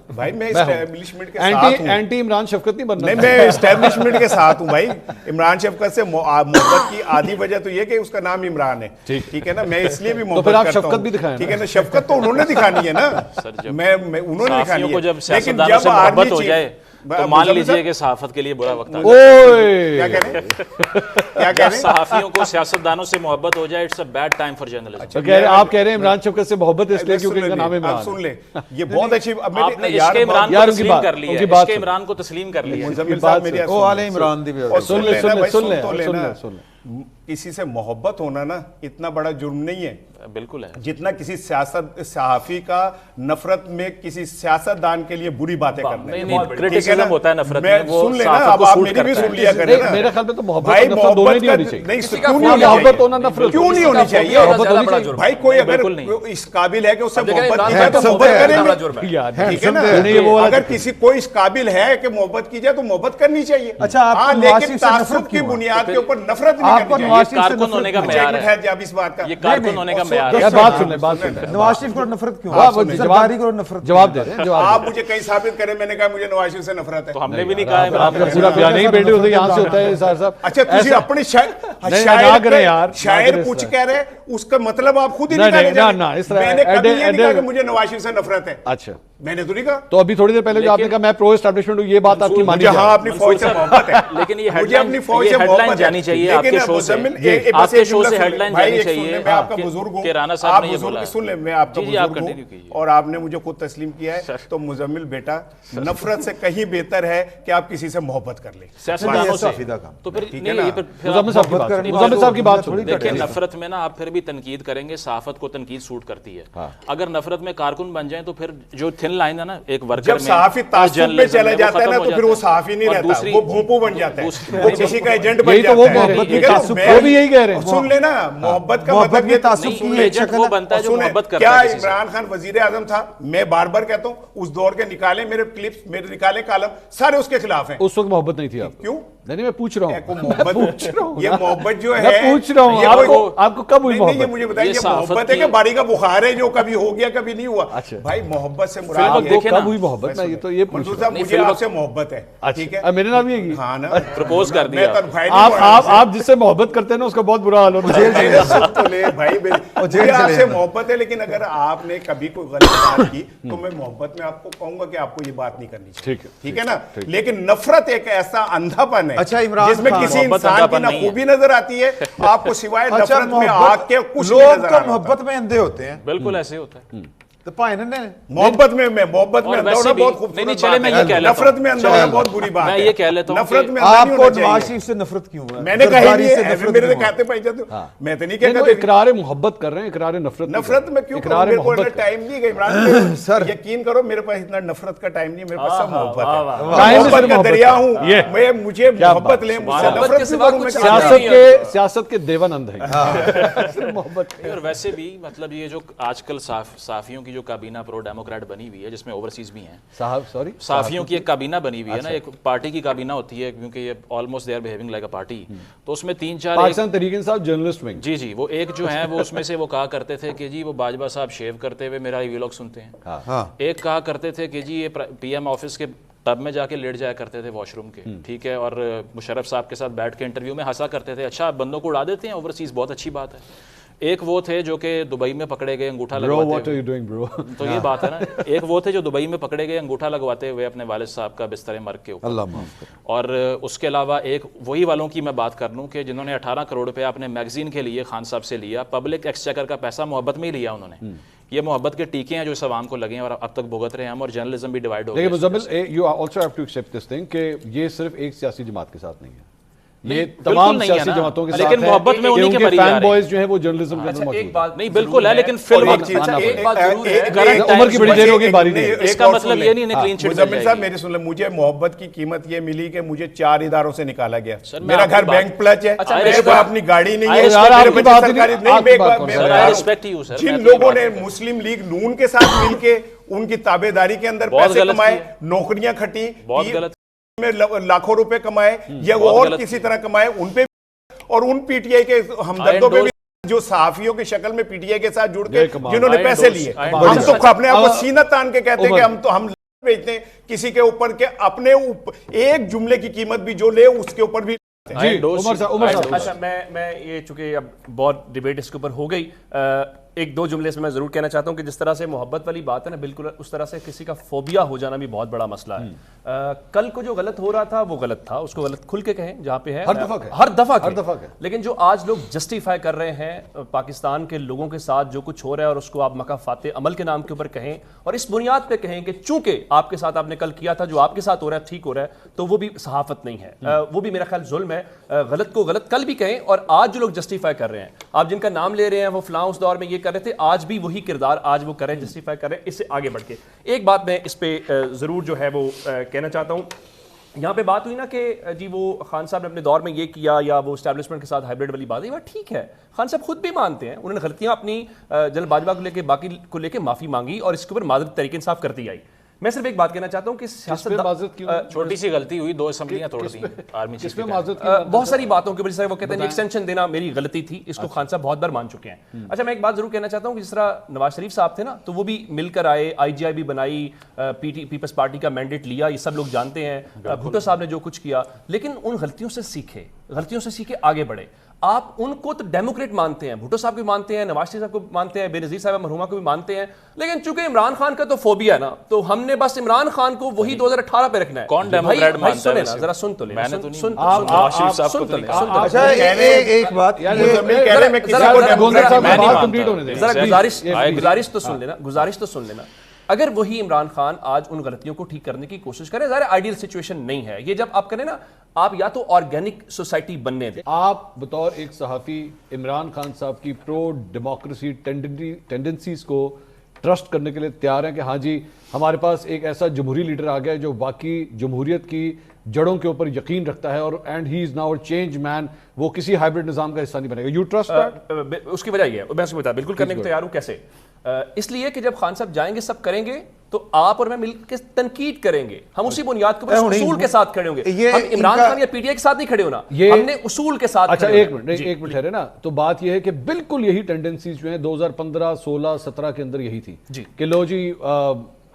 بھائی, میں اسٹیبلشمنٹ کے ساتھ ہوں, اینٹی عمران شفقت نہیں بننا, نہیں میں اسٹیبلشمنٹ کے ساتھ ہوں بھائی. عمران شفقت سے محبت کی آدھی وجہ تو یہ کہ اس کا نام عمران ہے, ٹھیک ہے نا, میں اس لیے بھی محبت کرتا ہوں, ٹھیک ہے نا. شفقت تو انہوں نے دکھانی ہے نا, میں انہوں نے دکھانی. کو جب سیاستدانوں سے محبت ہو جائے تو مان لیجئے کہ صحافت کے لیے برا وقت آ جائے. صحافیوں کو سیاستدانوں سے محبت ہو جائے, it's a bad time for journalist. آپ کہہ رہے ہیں عمران شفقت سے محبت اس لیے کیونکہ ان کا نام عمران. سن لیں, یہ بہت اچھی, آپ نے عشق عمران کو تسلیم کر لیا ہے, عشق عمران کو تسلیم کر لیا ہے. وہ آل عمران دی سن لیں, کسی سے محبت ہونا نا اتنا بڑا جرم نہیں ہے, بالکل ہے, جتنا کسی صحافی کا نفرت میں کسی سیاستدان کے لیے بری باتیں کرنا. کرٹیسزم ہوتا ہے نفرت میں, وہ سن لینا, اب آپ میری بھی سن لیا کریں. میرے خیال میں تو محبت دونوں نہیں ہونی چاہیے. محبت ہونا نفرت کیوں نہیں ہونی چاہیے بھائی. کوئی اگر اس قابل ہے کہ اس سے محبت کی جائے تو محبت کریں گے, ٹھیک ہے نا. اگر کسی کوئی اس قابل ہے کہ محبت کی جائے تو محبت کرنی چاہیے, ہاں, لیکن تعصب کی بنیاد کے اوپر نفرت نہیں کرنی چاہیے. کارکن ہونے کا معیار ہے, جب اس بات کا یہ کارکن ہونے کا معیار ہے. بات سن لیں, نواز شریف کو نفرت کیوں, جواب دے رہے ہیں. آپ مجھے کہیں ثابت کریں میں نے کہا مجھے نواز شریف سے نفرت ہے. تو ہم نے بھی نہیں کہا, آپ کا پورا بیان ہی بیٹے ہوتے یہاں سے ہوتا ہے سر صاحب. اچھا تجھے اپنے شاعر پوچھ کہہ رہے, اس کا مطلب آپ خود ہی نکالے جائیں. میں نے کبھی یہ نہیں کہا کہ مجھے نواز شریف سے نفرت ہے. اچھا میں نے تو نہیں کہا. تو ابھی تھوڑی دیر پہلے جو آپ نے کہا میں پرو اسٹیبلشمنٹ ہوں, یہ بات آپ کی مانی جائے. ہاں اپنی فوج سے محبت ہے, لیکن یہ مجھے اپنی فوج سے ہیڈ لائن جانی چاہیے آپ کے شو سے, آپ کے شو سے ہیڈ لائن جانی چاہیے. میں آپ کا بزرگ ہوں, کہ رانا صاحب نے یہ بولا, سن لیں, میں آپ کا بزرگ ہوں اور آپ نے مجھے خود تسلیم کیا ہے. تو مزمل بیٹا, نفرت سے کہیں بہتر ہے کہ آپ کسی سے محبت کر لیں سیاستدانوں سے. تو پھر مزمل صاحب کی بات دیکھیں, نفرت میں نا آپ پھر بھی تنقید کریں گے, صحافت کو تنقید سوٹ کرتی ہے. اگر نفرت میں کارکن بن جائیں تو پھر جو تھن لائن ہے نا ایک ورکر میں, صحافی تعصب پہ چلا جاتا ہے نا تو پھر وہ صحافی نہیں رہتا, وہ بھونپو بن جاتا ہے, وہ کسی کا ایجنٹ بن جاتا ہے. وہ بھی یہی کہہ رہے ہیں. سن لینا, محبت کا مطلب یہ تعصب ایجنٹ وہ بنتا ہے جو محبت کرتا ہے. ہے. کیا عمران خان وزیر اعظم تھا؟ میں بار بار کہتا ہوں, اس دور کے نکالے میرے کلپس, میرے نکالے کالم سارے اس کے خلاف ہیں. اس وقت محبت نہیں تھی آپ, کیوں نہیں, میں پوچھ رہا ہوں, یہ محبت جو ہے, میں پوچھ رہا ہوں آپ کو کب ہوئی محبت؟ یہ مجھے بتائیے, یہ محبت ہے کہ باری کا بخار ہے جو کبھی ہو گیا کبھی نہیں ہوا. بھائی محبت سے مراد ہے, کب ہوئی محبت؟ میں یہ تو یہ پوچھ رہا ہوں. مجھے آپ سے محبت ہے, ٹھیک ہے, میرے نام یہ ہاں نا, پرپوز کر دیا. آپ جس سے محبت کرتے ہیں نا اس کا بہت برا حال ہوتا ہے. بھائی مجھے آپ سے محبت ہے, لیکن اگر آپ نے کبھی کوئی غلط بات کی تو میں محبت میں آپ کو کہوں گا کہ آپ کو یہ بات نہیں کرنی چاہیے, ٹھیک ہے نا. لیکن نفرت ایک ایسا اندھا پن ہے جس میں کسی انسان کی نہ خوبی نظر آتی ہے, آپ کو سوائے نفرت میں آگ کے کچھ نہیں نظر آتا. محبت میں اندھے ہوتے ہیں, بالکل ایسے ہوتا ہے. تو بھائی نے محبت میں اندھا ہونا بہت خوبصورت نہیں چلے میں یہ کہہ لیتا ہوں نفرت میں اندھا ہونا بہت بری بات ہے. میں یہ کہہ لیتا ہوں نفرت میں اندھا آپ نہیں کو ہونا نواز چاہیے. شریف سے نفرت کیوں ہے؟ میں نے کہا زرداری سے نہیں, نفرت میرے کیوں ہے؟ کہتے پائی جاتے ہو, میں تو نہیں نہیں، وہ کہتا اقرار محبت کر رہے ہیں, اقرار نفرت نفرت میں کیوں اقرار میرے کو محبت ٹائم نہیں ہے عمران. سر یقین کرو میرے پاس اتنا نفرت کا ٹائم نہیں ہے, میرے پاس سب محبت ہے. محبت کا دریا ہوں میں, مجھے محبت لیں, مجھ سے نفرت کیوں کروں میں. سیاست کے دیوانند ہیں محبت. اور ویسے بھی مطلب یہ جو آج کل صحافیوں کی جو کابینہ پرو ڈیموکریٹ بنی ہوئی ہے جس میں اوورسیز بھی ہیں, صحافیوں کی ایک کابینہ بنی ہوئی ہے نا, ایک پارٹی کی کابینہ ہوتی ہے کیونکہ یہ almost they are behaving like a party, تو اس میں 3-4 پاکستان تحریک انصاف جرنلسٹ ونگ, جی وہ ایک جو ہیں وہ اس میں سے وہ کہا کرتے تھے کہ جی وہ باجوہ صاحب شیو کرتے ہوئے میرا ویلاگ سنتے ہیں. ایک کہا کرتے تھے کہ جی یہ پی ایم آفس کے ٹب میں جا کے لیٹ جایا کرتے تھے واش روم کے, ٹھیک ہے, اور مشرف صاحب کے ساتھ بیٹھ کے انٹرویو میں ہنسا کرتے تھے. اچھا بندوں کو اڑا دیتے ہیں اوورسیز, بہت اچھی بات ہے. ایک وہ تھے جو کہ دبئی میں پکڑے گئے انگوٹھا لگواتے ہوئے, تو یہ بات ہے نا, ایک وہ تھے جو دبئی میں پکڑے گئے انگوٹھا لگواتے ہوئے اپنے والد صاحب کا بستر مرگ کے اوپر. اللہ معاف کرے. اور اس کے علاوہ ایک وہی والوں کی میں بات کر لوں کہ جنہوں نے 18 کروڑ روپے اپنے میگزین کے لیے خان صاحب سے لیا, پبلک ایکسچیکر کا پیسہ محبت میں ہی لیا انہوں نے. یہ محبت کے ٹیکے ہیں جو اس عوام کو لگے ہیں اور اب تک بھگت رہے ہیں ہم, اور جرنلزم بھی ڈیوائیڈ ہو گیا. لیکن Muzammil you also have to accept this thing کہ یہ صرف ایک سیاسی جماعت کے ساتھ نہیں ہے, یہ تمام سیاسی جماعتوں کے ساتھ ہے, لیکن محبت میں انہی کے مری جا رہے ہیں. فین بوائز جو ہیں وہ جرنلزم کے اندر موجود ہیں. نہیں بالکل ہے, لیکن فی الوقت عمر کی بڑی دیر ہوگی باری نہیں, اس کا مطلب یہ نہیں کلین چٹ مزمل صاحب میری سن لیں, مجھے محبت کی قیمت یہ ملی کہ مجھے 4 اداروں سے نکالا گیا. میرا گھر بینک پلچ ہے, میرے پاس اپنی گاڑی نہیں ہے, جن لوگوں نے مسلم لیگ نون کے ساتھ مل کے ان کی تابع داری کے اندر پیسے کمائے, نوکریاں کھٹی, میں لاکھوں روپے کمائے یا وہ اور کسی طرح کمائے, ان پہ اور ان پی ٹی آئی کے ہمدردوں پہ بھی جو صحافیوں کی شکل میں پی ٹی آئی کے ساتھ جڑ کے جنہوں نے پیسے لیے. ہم تو اپنے آپ کو سینہ تان کے کہتے ہیں کہ ہم بیچتے ہیں کسی کے اوپر کہ اپنے ایک جملے کی قیمت بھی جو لے اس کے اوپر بھی. جی عمر صاحب. اچھا میں یہ چونکہ اب بہت ڈیبیٹ اس کے اوپر ہو گئی, 1-2 جملے سے میں ضرور کہنا چاہتا ہوں کہ جس طرح سے محبت والی بات ہے نا, بالکل اس طرح سے کسی کا فوبیا ہو جانا بھی بہت بڑا مسئلہ ہے. کل کو جو غلط ہو رہا تھا وہ غلط تھا, اس کو غلط کھل کے کہیں جہاں پہ ہے, ہر دفعہ. لیکن جو آج لوگ جسٹیفائی کر رہے ہیں پاکستان کے لوگوں کے ساتھ جو کچھ ہو رہا ہے, اور اس کو آپ مکافات عمل کے نام کے اوپر کہیں اور اس بنیاد پہ کہیں کہ چونکہ آپ کے ساتھ آپ نے کل کیا تھا, جو آپ کے ساتھ ہو رہا ہے ٹھیک ہو رہا ہے, تو وہ بھی صحافت نہیں ہے, وہ بھی میرا خیال ظلم ہے. غلط کو غلط کل بھی کہیں, اور آج جو لوگ جسٹیفائی کر رہے ہیں, آپ جن کا نام لے رہے ہیں وہ فلاں اس دور میں یہ کر رہے تھے, آج بھی وہی کردار آج وہ کریں, جسٹیفائی کریں. اس سے آگے بڑھ کے ایک بات میں اس پہ ضرور جو ہے وہ کہنا چاہتا ہوں. یہاں پہ بات ہوئی نا کہ جی وہ خان صاحب نے اپنے دور میں یہ کیا, یا وہ اسٹیبلشمنٹ کے ساتھ ہائبرڈ والی بات ہے, وہ ٹھیک ہے, خان صاحب خود بھی مانتے ہیں انہوں نے غلطیاں اپنی جنرل باجوہ کو لے کے باقی کو لے کے معافی مانگی اور اس کے اوپر معذرت طریقے انصاف کرتی آئی. میں صرف ایک بات کہنا چاہتا ہوں کہ سیاست چھوٹی سی غلطی ہوئی, 2 اسمبلیاں توڑ دی آرمی چیف پہ, بہت ساری باتوں کے وجہ سے وہ کہتے ہیں ایکسٹینشن دینا میری غلطی تھی, اس کو خان صاحب بہت بار مان چکے ہیں. اچھا میں ایک بات ضرور کہنا چاہتا ہوں کہ جس طرح نواز شریف صاحب تھے نا, تو وہ بھی مل کر آئے, آئی جی آئی بھی بنائی, پیپلز پارٹی کا مینڈیٹ لیا, یہ سب لوگ جانتے ہیں. بھٹو صاحب نے جو کچھ کیا, لیکن ان غلطیوں سے سیکھے آگے بڑھے. آپ ان کو تو ڈیموکریٹ مانتے ہیں, بھٹو صاحب کو مانتے ہیں, نواز شریف صاحب کو مانتے ہیں, بے نظیر صاحب مرحومہ کو بھی مانتے ہیں, لیکن چونکہ عمران خان کا تو فوبیا ہے نا, تو ہم نے بس عمران خان کو وہی 2018 پہ رکھنا ہے. کون ڈیموکریٹ مانتا ہے؟ ذرا سن تو لیں, گزارش تو سن لینا. اگر وہی عمران خان آج ان غلطیوں کو ٹھیک کرنے کی کوشش کرے, ظاہر آئیڈیل سچویشن نہیں ہے یہ, جب آپ کریں نا آپ یا تو آرگینک سوسائٹی بننے دیں. آپ بطور ایک صحافی عمران خان صاحب کی پرو ڈیموکریسی ٹینڈنسیز کو ٹرسٹ کرنے کے لیے تیار ہیں کہ ہاں جی ہمارے پاس ایک ایسا جمہوری لیڈر آ گیا جو واقعی جمہوریت کی جڑوں کے اوپر یقین رکھتا ہے, اور and he is now change man, وہ کسی ہائبرڈ نظام کا حصہ نہیں بنے گا. You trust that? اس کی وجہ یہ ہے, میں اس کو بتا بالکل کرنے کو تیار ہوں. کیسے؟ اس لیے کہ جب خان صاحب جائیں گے سب کریں گے تو آپ اور میں مل کے تنقید کریں گے, ہم اسی بنیاد کے اوپر اصول کے ساتھ کھڑے ہوں گے. ہم عمران خان یا پی ٹی آئی کے ساتھ نہیں کھڑے ہونا, ہم نے اصول کے ساتھ. اچھا ایک منٹ ٹھہرے نا, تو بات یہ ہے کہ بالکل یہی ٹینڈنسیز جو ہیں 2015 16 17 کے اندر یہی تھی کہ لو جی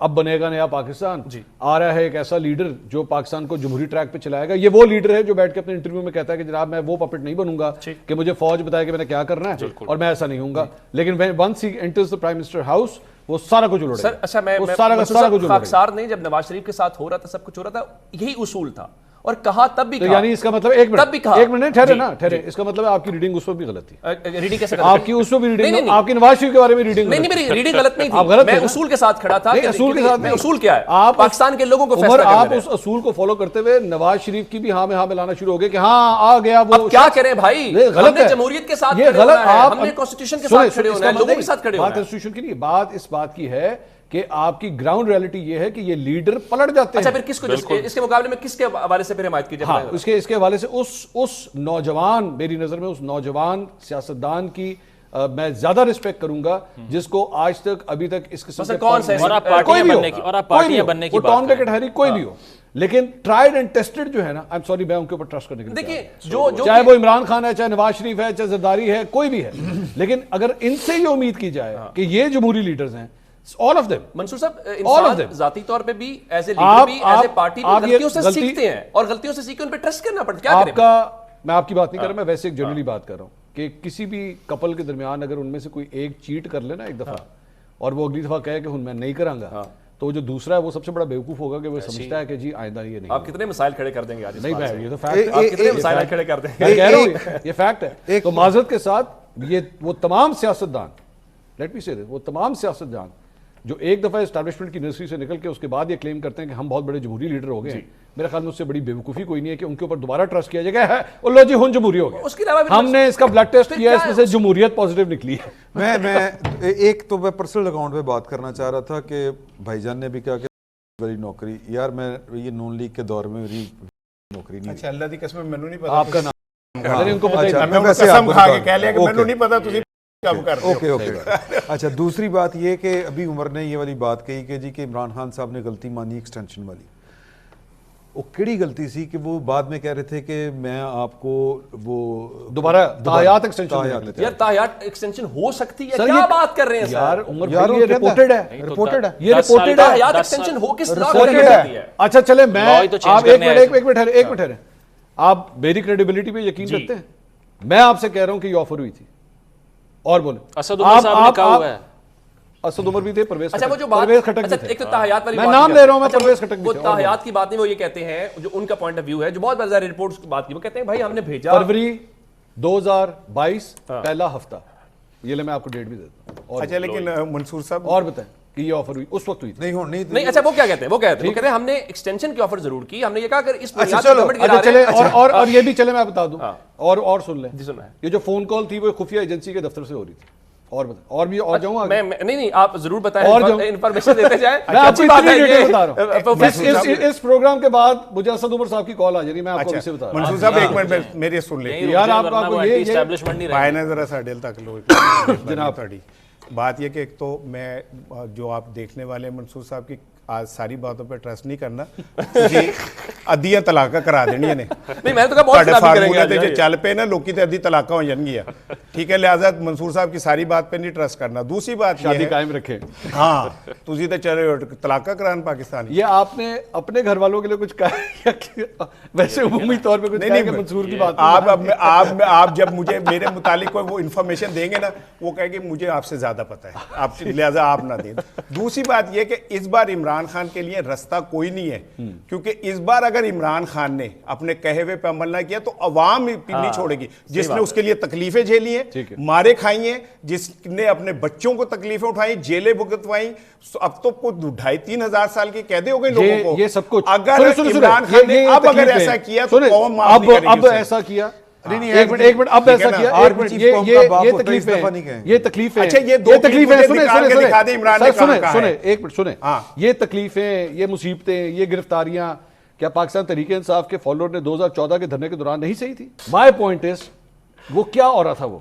اب بنے گا نیا پاکستان, آ رہا ہے ایک ایسا لیڈر جو پاکستان کو جمہوری ٹریک پہ چلائے گا. یہ وہ لیڈر ہے جو بیٹھ کے اپنے انٹرویو میں کہتا ہے کہ جناب میں وہ پپٹ نہیں بنوں گا کہ مجھے فوج بتائے کہ میں نے کیا کرنا ہے, اور میں ایسا نہیں ہوں گا. لیکن once he enters the prime minister house وہ سارا کچھ اڑے گا. اچھا میں خاکسار نہیں, جب نواز شریف کے ساتھ ہو رہا تھا سب کچھ ہو رہا تھا, یہی اصول تھا. اور کہا تب بھی تو کہا. یعنی اس کا مطلب ایک تب بھی کہا. منٹ ٹھہرے نا ٹھہرے, اس کا مطلب ہے آپ کی ریڈنگ اس پر بھی غلط تھی. ریڈنگ کیسے آپ کی اس میں بھی ریڈنگ, آپ کی نواز شریف کے بارے میں ریڈنگ نہیں میری ریڈنگ غلط نہیں آپ تھی, غلط میں تھے. اصول کے ساتھ کھڑا تھا. اصول کے ساتھ میں اصول کیا ہے, آپ پاکستان کے لوگوں کو عمر, فیصلہ آپ کرنے اس اصول کو فالو کرتے ہوئے نواز شریف کی بھی ہاں میں ہاں ملانا شروع ہو گئے کہ ہاں آ گیا وہ. اب کیا کریں بھائی, ہم نے جمہوریت کے ساتھ کھڑے ہونا ہے, ہم نے کانسٹیٹیوشن کے ساتھ کھڑے ہونا ہے, لوگوں کے ساتھ کھڑے ہونا ہے. بات کانسٹیٹیوشن کی نہیں, بات اس بات کی ہے کہ آپ کی گراؤنڈ ریالٹی یہ ہے کہ یہ لیڈر پلٹ جاتے ہیں. اچھا پھر کس کو, اس کے مقابلے میں کس کے حوالے سے پھر حمایت کیجیے؟ ہاں اس کے حوالے سے اس نوجوان, میری نظر میں اس نوجوان سیاستدان کی میں زیادہ رسپیکٹ کروں گا جس کو آج تک ابھی تک اس قسم کے کون سے پارٹیاں بننے کی ٹام ڈیکٹ ہیری کوئی بھی ہو, لیکن ٹرائیڈ اینڈ ٹیسٹڈ جو ہے نا, آئی ایم سوری میں ان کے اوپر ٹرسٹ کرنے کے لیے دیکھیے جو چاہے وہ عمران خان ہے, چاہے نواز شریف ہے, چاہے زرداری ہے, کوئی بھی ہے, لیکن اگر ان سے یہ امید کی جائے کہ یہ جمہوری لیڈرز ہیں, all of them, منصور صاحب انسان ذاتی طور پہ بھی ایز اے لیڈر بھی ایز اے پارٹی بھی غلطیوں سے سیکھتے ہیں, اور غلطیوں سے سیکھ کے ان پہ ٹرسٹ کرنا پڑتا ہے. کیا کریں, آپ کا, میں آپ کی بات نہیں کر رہا, میں ویسے ایک جنرلی بات کر رہا ہوں کہ کسی بھی کپل کے درمیان اگر ان میں سے کوئی ایک چیٹ کر لے نا ایک دفعہ, اور وہ اگلی دفعہ کہے کہ میں نہیں کراں گا, تو جو دوسرا ہے وہ سب سے بڑا بیوقوف ہوگا کہ وہ سمجھتا ہے کہ جی آئندہ یہ نہیں. آپ کتنے مسائل کھڑے کر دیں گے آج؟ نہیں بھائی یہ تو فیکٹ ہے, آپ کتنے مسائل کھڑے کر دیں گے, میں کہہ رہا ہوں یہ فیکٹ ہے. تو معذرت کے ساتھ یہ وہ تمام سیاستدان, لیٹ می سے وہ تمام سیاستدان جو ایک دفعہ اسٹیبلشمنٹ کی نرسری سے نکل کے اس کے بعد یہ کلیم کرتے ہیں کہ ہم بہت بڑے جمہوری لیڈر ہو گئے ہیں, میرے خیال میں اس سے بڑی بیوقوفی کوئی نہیں ہے کہ ان کے اوپر دوبارہ ٹرسٹ کیا جائے گا ہے لو جی ہن جمہوری ہو گیا. اس کے علاوہ ہم نے اس کا بلڈ ٹیسٹ کیا, اس میں سے جمہوریت پازیٹیو نکلی ہے. میں ایک تو میں پرسنل اکاؤنٹ پہ بات کرنا چاہ رہا تھا کہ بھائی جان نے بھی کہا کہ بڑی نوکری, یار میں یہ نون لیگ کے دور میں میری نوکری نہیں. اچھا اللہ دی قسم مینوں نہیں پتا آپ کا نام ان کو پتہ میں قسم کھا کے کہہ لیا کہ مینوں نہیں پتا, تسی کم کر دو. اوکے. اچھا دوسری بات یہ کہ ابھی عمر نے یہ والی بات کہی کہ جی کہ عمران خان صاحب نے غلطی مانی ایکسٹینشن والی. وہ کیڑی غلطی سی کہ وہ بعد میں کہہ رہے تھے کہ میں آپ کو وہ دوبارہ تاحیات ایکسٹینشن, یار تاحیات ایکسٹینشن ہو سکتی ہے, کیا بات کر رہے ہیں یار عمر یہ ریپورٹڈ ہے, یہ ریپورٹڈ ہے. تاحیات ایکسٹینشن ہو کس لا کو سکتی ہے؟ اچھا چلے میں آپ ایک منٹ ہے, آپ میری کریڈیبلٹی پہ یقین کرتے ہیں؟ میں آپ سے کہہ رہا ہوں کہ یہ آفر ہوئی تھی, اور بولیں اسد عمر صاحب نے کہا ہوا ہے, اسد عمر بھی تھے, پرویز خٹک, بھی تھے. ایک تو تاحیات والی میں نام لے رہا ہوں, میں پرویز خٹک بھی وہ تھے. تاحیات کی بات نہیں, وہ یہ کہتے ہیں جو ان کا پوائنٹ آف ویو ہے, جو بہت بڑی رپورٹس کی بات کی, وہ کہتے ہیں بھائی ہم نے بھیجا فروری 2022 پہلا ہفتہ, یہ لے میں آپ کو ڈیٹ بھی دیتا ہوں. اچھا لیکن منصور صاحب اور بتائیں کہ یہ آفر ہوئی اس وقت ہوئی تھی نہیں. اچھا وہ کیا کہتے ہیں, وہ کہتے ہیں ہم نے ایکسٹینشن کی آفر ضرور کی, ہم نے یہ کہا اگر اس اچھا چلے, اور یہ بھی چلے میں بتا دوں, اور سن لیں, یہ جو فون کال تھی وہ خفیہ ایجنسی کے دفتر سے ہو رہی تھی. اور بتائیں, اور بھی اور جاؤں آگے, نہیں آپ ضرور بتائیں, انفارمیشن دیتے جائیں. میں آپ کو بتا رہا ہوں اس پروگرام کے بعد مجھے اسد عمر صاحب کی کال آ جانی, میں آپ کو ابھی سے بتا رہا ہوں. منصور صاحب ایک منٹ میری سن لیں یار, آپ کو یہ بھائی نے ذرا سا ڈیل تک لو جناب. تھوڑی بات یہ کہ ایک تو میں جو آپ دیکھنے والے منصور صاحب کی آج ساری باتوں پہ ٹرسٹ نہیں کرنا, ادیاں طلاقاں کرا دینی نے. نہیں میں تو کہا بہت خرابی کریں گے تے چل پے نا لوکی تے ادھی طلاقاں ہو جان گیا, ٹھیک ہے, لہذا منصور صاحب کی ساری بات پہ نہیں ٹرسٹ کرنا. دوسری بات شادی قائم رکھے, ہاں تسی تے چلے طلاقاں کران پاکستانی. یہ آپ نے اپنے گھر والوں کے لیے کچھ کہا یا ویسے عمومی طور پہ کچھ کہا کہ منصور کی بات آپ جب مجھے میرے متعلق کوئی وہ انفارمیشن دیں گے نا, وہ کہے کہ مجھے آپ سے زیادہ پتہ ہے, آپ لہذا آپ نہ دیں. دوسری بات یہ کہ اس بار عمران خان کے لیے رستہ کوئی نہیں ہے, کیونکہ اس بار اگر عمران خان نے اپنے کہے ہوئے پہ عمل نہ کیا تو عوام نہیں چھوڑے گی, جس نے اس کے لیے تکلیفیں جھیلی ہیں, مارے کھائی ہیں, جس نے اپنے بچوں کو تکلیفیں اٹھائی, جیلیں بھگتوائیں, اب تو 2,500-3,000 سال سال کی قیدیں ہو گئی لوگوں کو. یہ سب کچھ اگر عمران خان نے اب اگر ایسا کیا تو قوم معاف نہیں کرے گی. اب ایسا کیا, ایک منٹ اب ایسا کیا, یہ تکلیفیں, اچھا یہ دو تکلیفیں نکال کے دکھا دیں عمران نے کہاں کہا ہے. ایک منٹ سنیں, یہ تکلیفیں, یہ مصیبتیں, یہ گرفتاریاں کیا پاکستان تحریک انصاف کے فالوور نے 2014 کے دھرنے کے دوران نہیں صحیح تھی؟ مائی پوائنٹ از وہ کیا ہو رہا تھا, وہ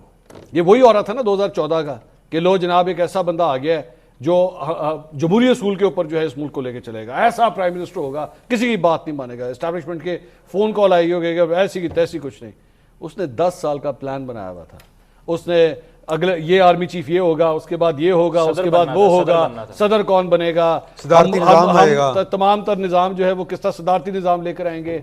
یہ وہی ہو رہا تھا نا 2014 کا کہ لو جناب ایک ایسا بندہ آ گیا ہے جو جمہوری اصول کے اوپر جو ہے اس ملک کو لے کے چلے گا, ایسا پرائم منسٹر ہوگا, کسی کی بات نہیں مانے گا, اسٹیبلشمنٹ کے فون کال آئی ہوگی کہ ایسی کی تیسی کچھ نہیں. اس نے 10 سال کا پلان بنایا ہوا تھا, اس نے اگلے یہ آرمی چیف یہ ہوگا, اس کے بعد یہ ہوگا, اس کے بعد وہ ہوگا, صدر کون بنے گا, تمام تر نظام جو ہے وہ کس طرح صدارتی نظام لے کر آئیں گے.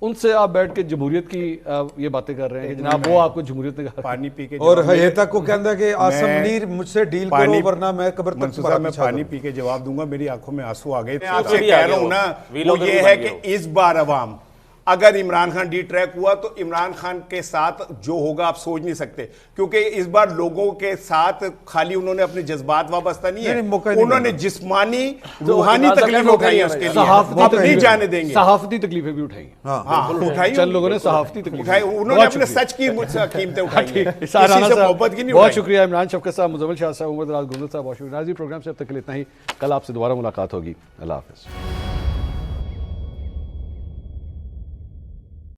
ان سے آپ بیٹھ کے جمہوریت کی یہ باتیں کر رہے ہیں کہ جناب وہ آپ کو جمہوریت نے پانی پی کے, اور یہ تک کو کہندا کہ آسم منیر مجھ سے ڈیل کرو ورنہ میں قبر تک تمہارا میں پانی پی کے جواب دوں گا. میری آنکھوں میں آنسو آ گئے. میں آپ سے کہہ رہا ہوں نا, وہ یہ ہے کہ اس بار عوام اگر عمران خان ڈی ٹریک ہوا تو عمران خان کے ساتھ جو ہوگا آپ سوچ نہیں سکتے، کیونکہ اس بار لوگوں کے ساتھ خالی انہوں نے اپنے جذبات وابستہ نہیں ہے، انہوں نے جسمانی روحانی تکلیفیں اٹھائی ہیں اس کے لیے، آپ نہیں جانے دیں گے، صحافتی تکلیفیں بھی اٹھائی اٹھائی چند لوگوں نے صحافتی تکلیفیں انہوں نے اپنے سچ کی قیمتیں اٹھائی ہیں، کسی سہرانہ سے صاحب محبت کی نہیں بہت اٹھائی۔ شکریہ، عمران شفقت صاحب، مزمل شاہ صاحب، عمر دراز گلزر صاحب، بہت شکریہ۔ ناظرین پروگرام سے اب تک کے لیے اتنا ہی، کل آپ سے دوبارہ ملاقات ہوگی، اللہ حافظ۔